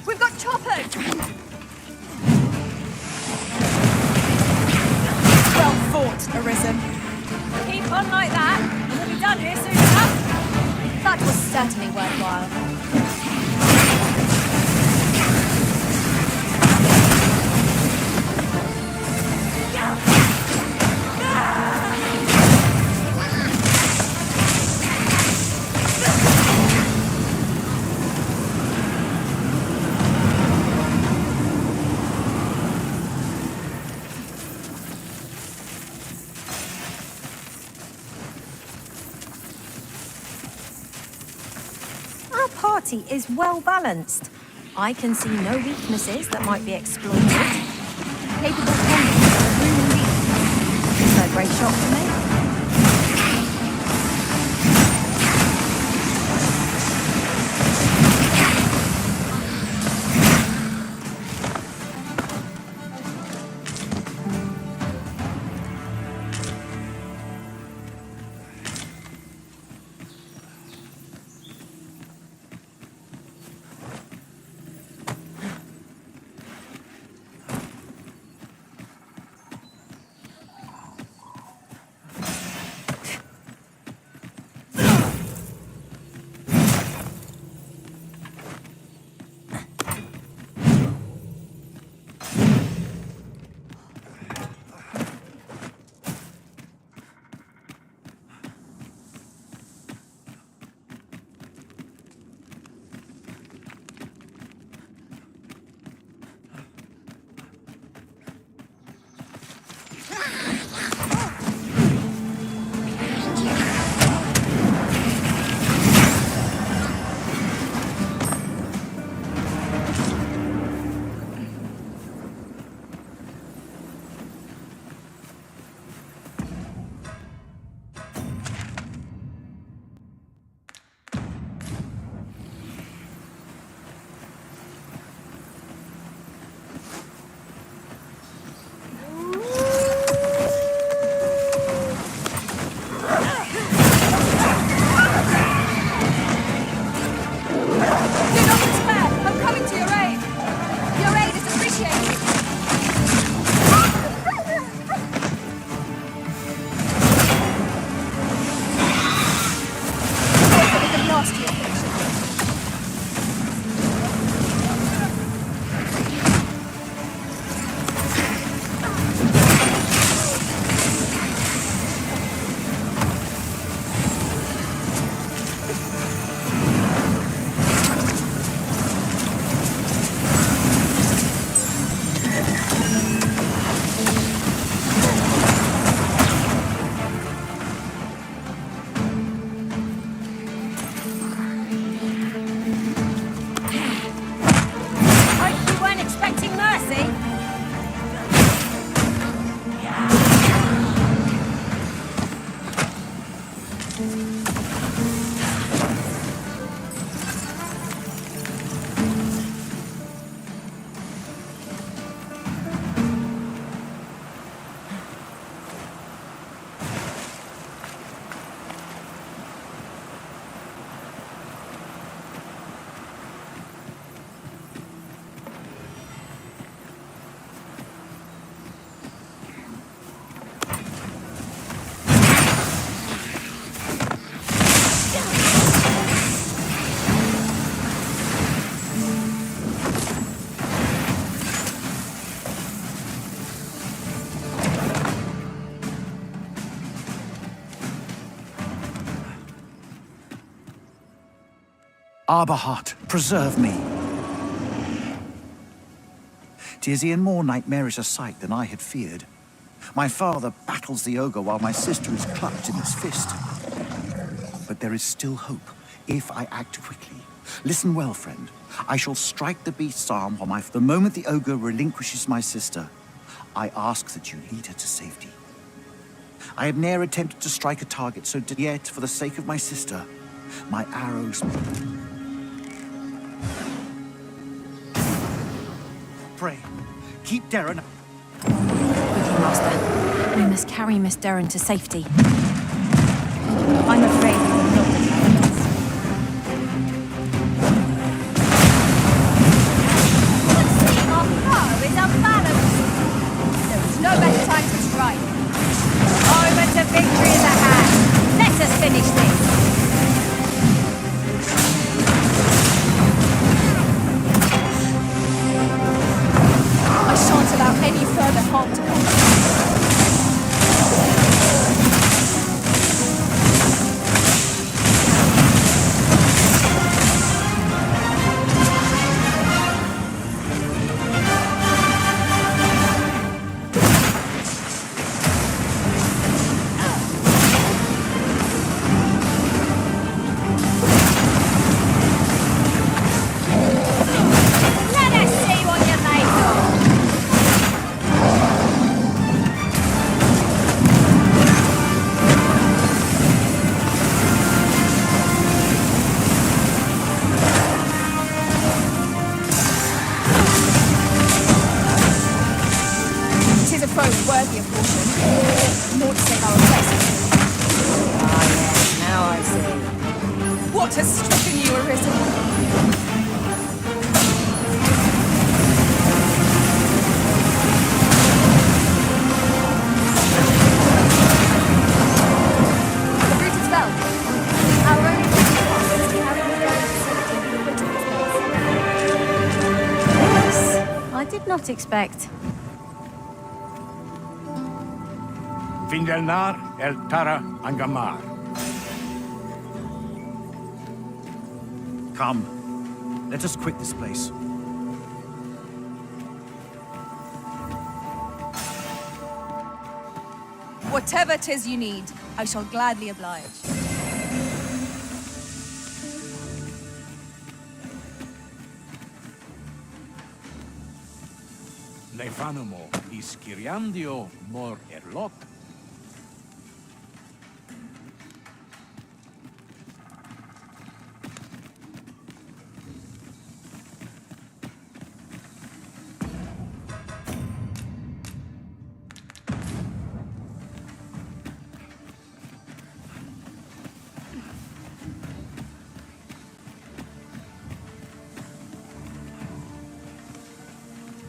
We've got choppers! Well fought, Arisen. Keep on like that, and we'll be done here soon enough. That was certainly worthwhile. Our party is well balanced. I can see no weaknesses that might be exploited. Capable combat, indeed. No great shock to me. Arborheart, preserve me. 'Tis e'en more nightmarish a sight than I had feared. My father battles the ogre while my sister is clutched in his fist. But there is still hope, if I act quickly. Listen well, friend. I shall strike the beast's arm while the moment the ogre relinquishes my sister, I ask that you lead her to safety. I have ne'er attempted to strike a target, so yet, for the sake of my sister, my arrows... Pray, keep Darren... Quickly, Master. We must carry Miss Darren to safety. I'm afraid we will not defend us. Our foe is unbalanced. There is no better time to strike. Moment of victory is at hand. Let us finish this. I shan't allow any further harm to come. Worthy of caution. More to say our best. Ah, yes, now I see. What has stricken you, Arisen? The route is fell. Our only chance is to carry the guard to safety and quit this place. Yes, I did not expect. Findelnar, El Tara, Angamar. Come, let us quit this place. Whatever 'tis you need, I shall gladly oblige. Lefanomo iskiriandio mor erlot.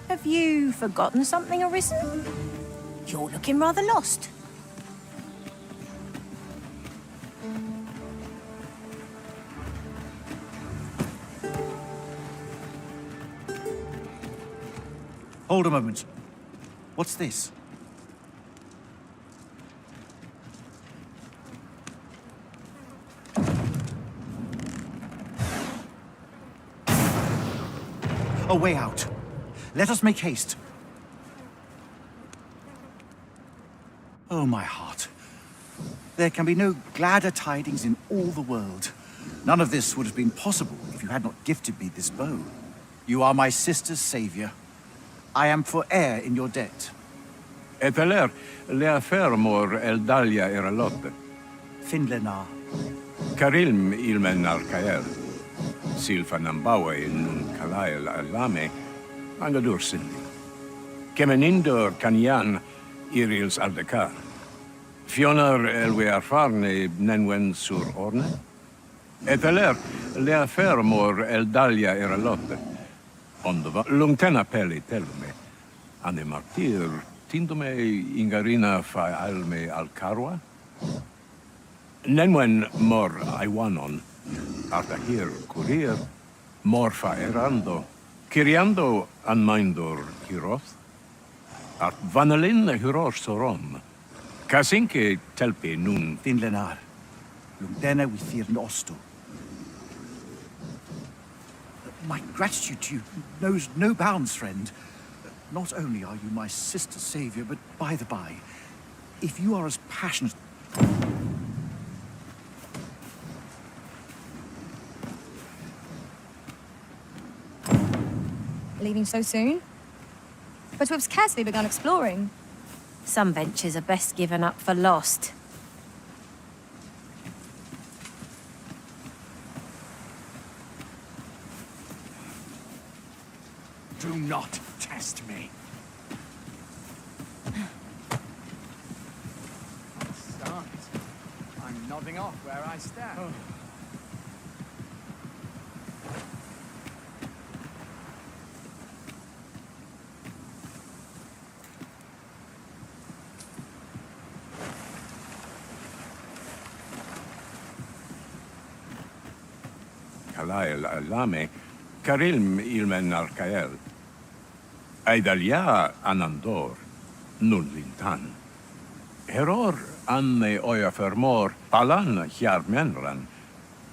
Have you forgotten something, Arisen? You're looking rather lost. Hold a moment. What's this? A way out. Let us make haste. Oh, my heart. There can be no gladder tidings in all the world. None of this would have been possible if you had not gifted me this bow. You are my sister's savior. I am forever in your debt. Eteler, lea fermor eldalia eralotte. Finlenar. Karilm ilmen arkael. Silfa nambawe nun kalael alame. Angadur sindi. Kemenindor kanyan irils aldekar. Fionar elwe arfarne nenwen sur orne. Eteler, lea fermor eldalia eralotte. Ondova lungtena peli telume. Ane martir tindome ingarina fa alme alcarwa. Nenwen mor aiwanon. Artahir kurir. Mor fa erando. Kiriando an mindor hiroth. Art vanalin hirosh sorom. Kasinke telpe nun. Finlenar. Lungtena withir nosto. My gratitude to you knows no bounds, friend. Not only are you my sister's savior, but by the by, if you are as passionate... Leaving so soon? But we've scarcely begun exploring. Some ventures are best given up for lost. Do not test me. I'm nodding off where I stand. Kalael alame, karilm ilmen arkael. Aidalia anandor, nun lintan. Heror anne oja fermor, palan hiarmenran,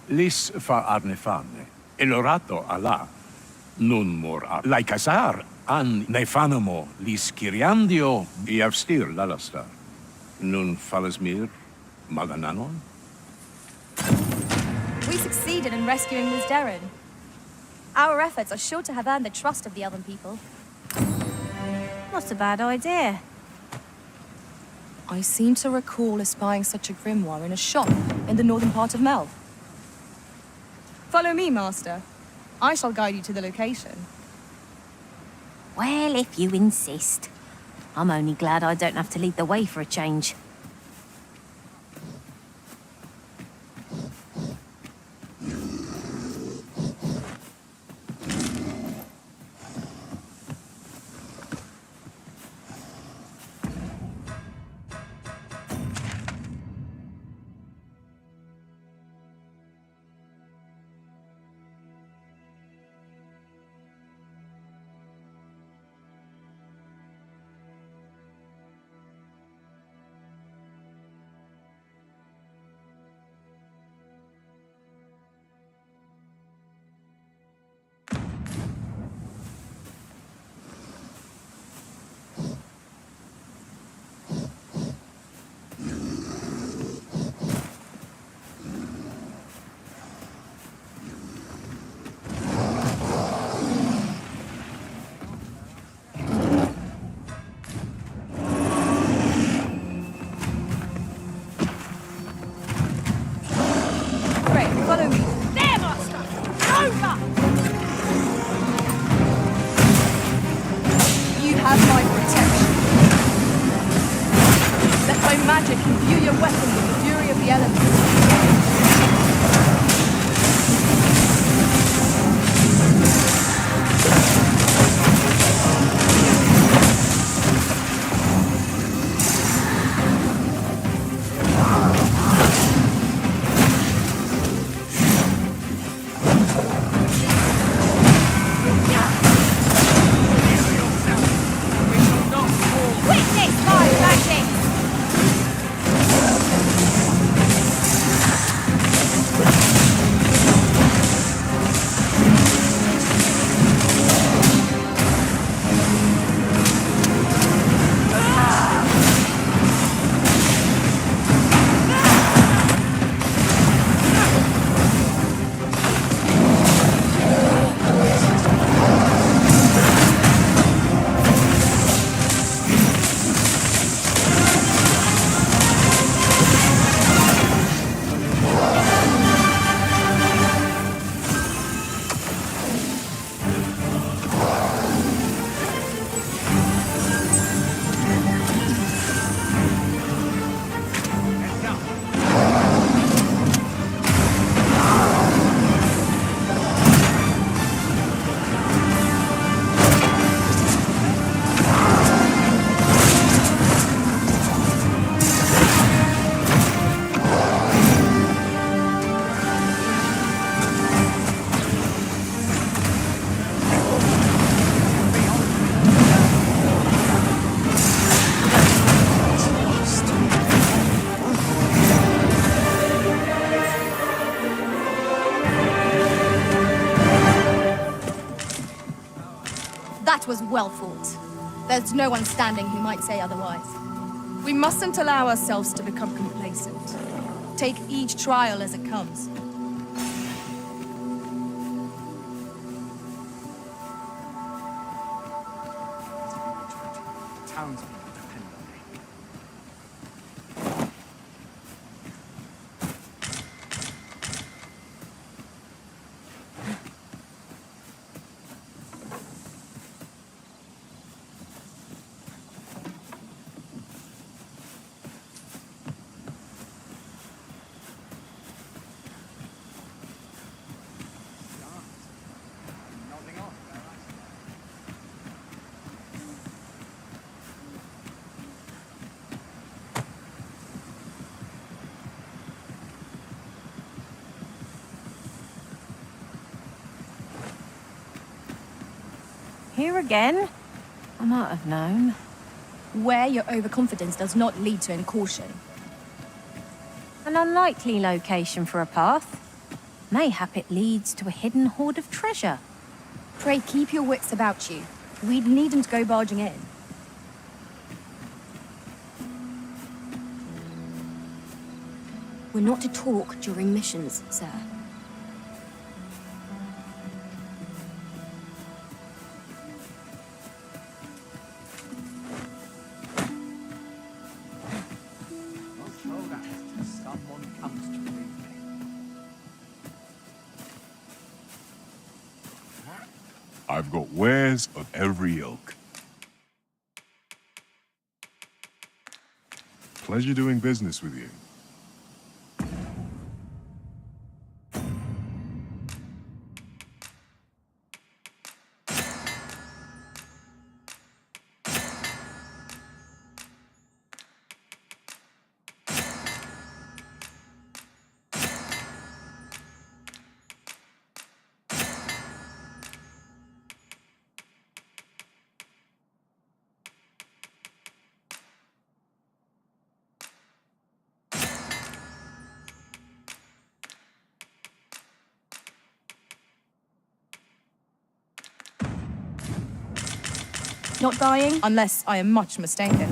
lis fa arnefane, elorato ala, nun mor laikasar, an nefanamo, lis kiriandio, iavstir lalastar. Nun falasmir, magananon? We succeeded in rescuing Ms. Darren. Our efforts are sure to have earned the trust of the Elven people. Not a bad idea. I seem to recall espying such a grimoire in a shop in the northern part of Mel. Follow me, Master. I shall guide you to the location. Well, if you insist. I'm only glad I don't have to lead the way for a change. Follow me. There, Master! Over! You have my protection. Let my magic imbue your weapon with the fury of the elements. Witness my magic! Well fought. There's no one standing who might say otherwise. We mustn't allow ourselves to become complacent. Take each trial as it comes. Townspeople depend on me. Here again? I might have known. Where your overconfidence does not lead to incaution. An unlikely location for a path. Mayhap it leads to a hidden hoard of treasure. Pray keep your wits about you. We needn't go barging in. We're not to talk during missions, sir. I've got wares of every ilk. Pleasure doing business with you. Not dying, unless I am much mistaken.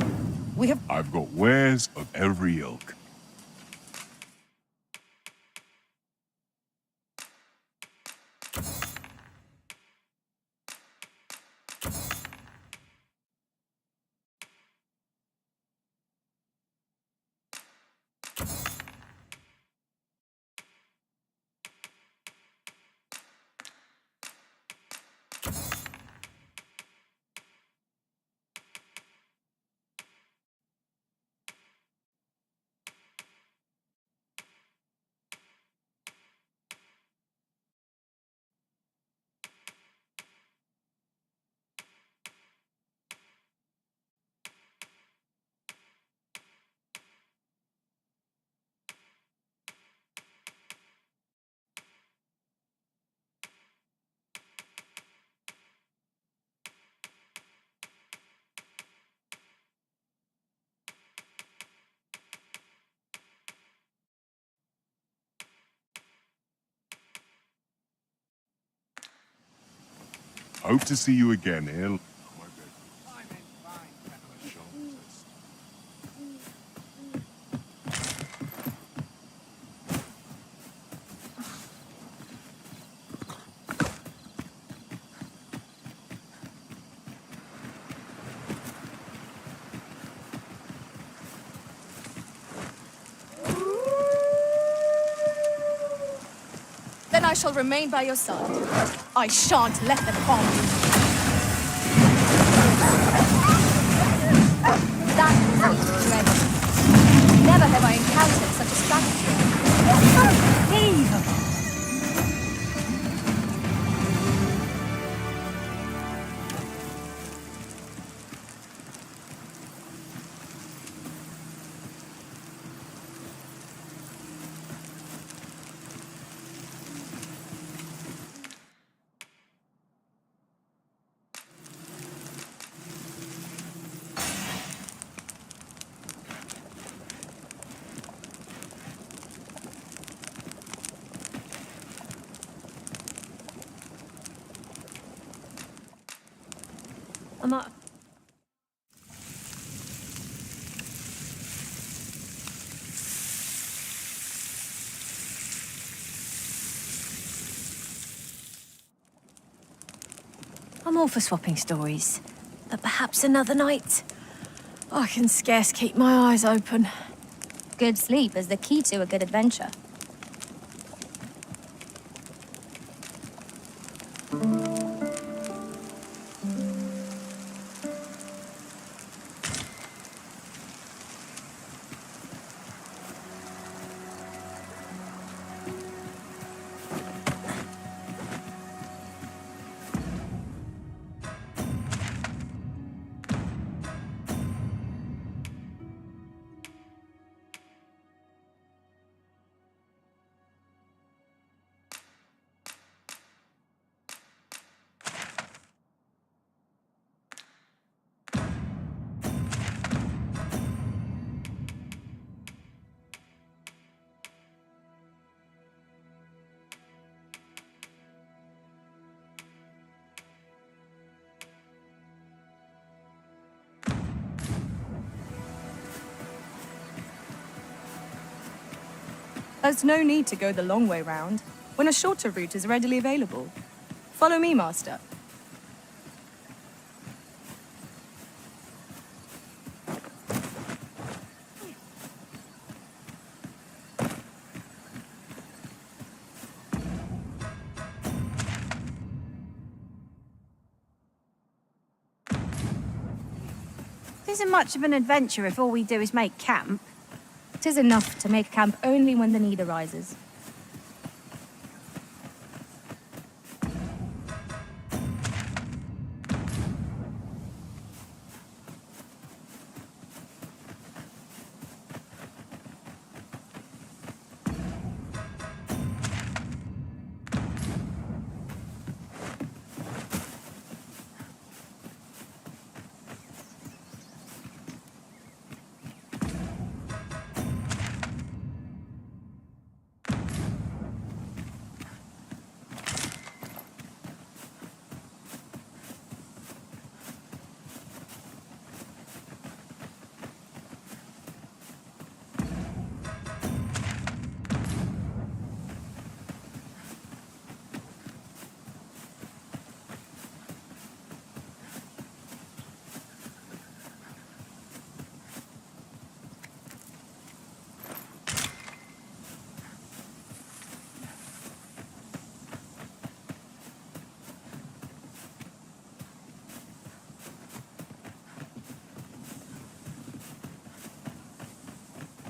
We have... I've got wares of every ilk. Hope to see you again, Il. Then I shall remain by your side. I shan't let them harm you. That was incredible. Never have I encountered such a strategy. Unbelievable! I might. I'm all for swapping stories, but perhaps another night. I can scarce keep my eyes open. Good sleep is the key to a good adventure. There's no need to go the long way round when a shorter route is readily available. Follow me, Master. This isn't much of an adventure if all we do is make camp. 'Tis enough to make camp only when the need arises.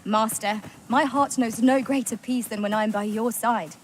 Master, my heart knows no greater peace than when I am by your side.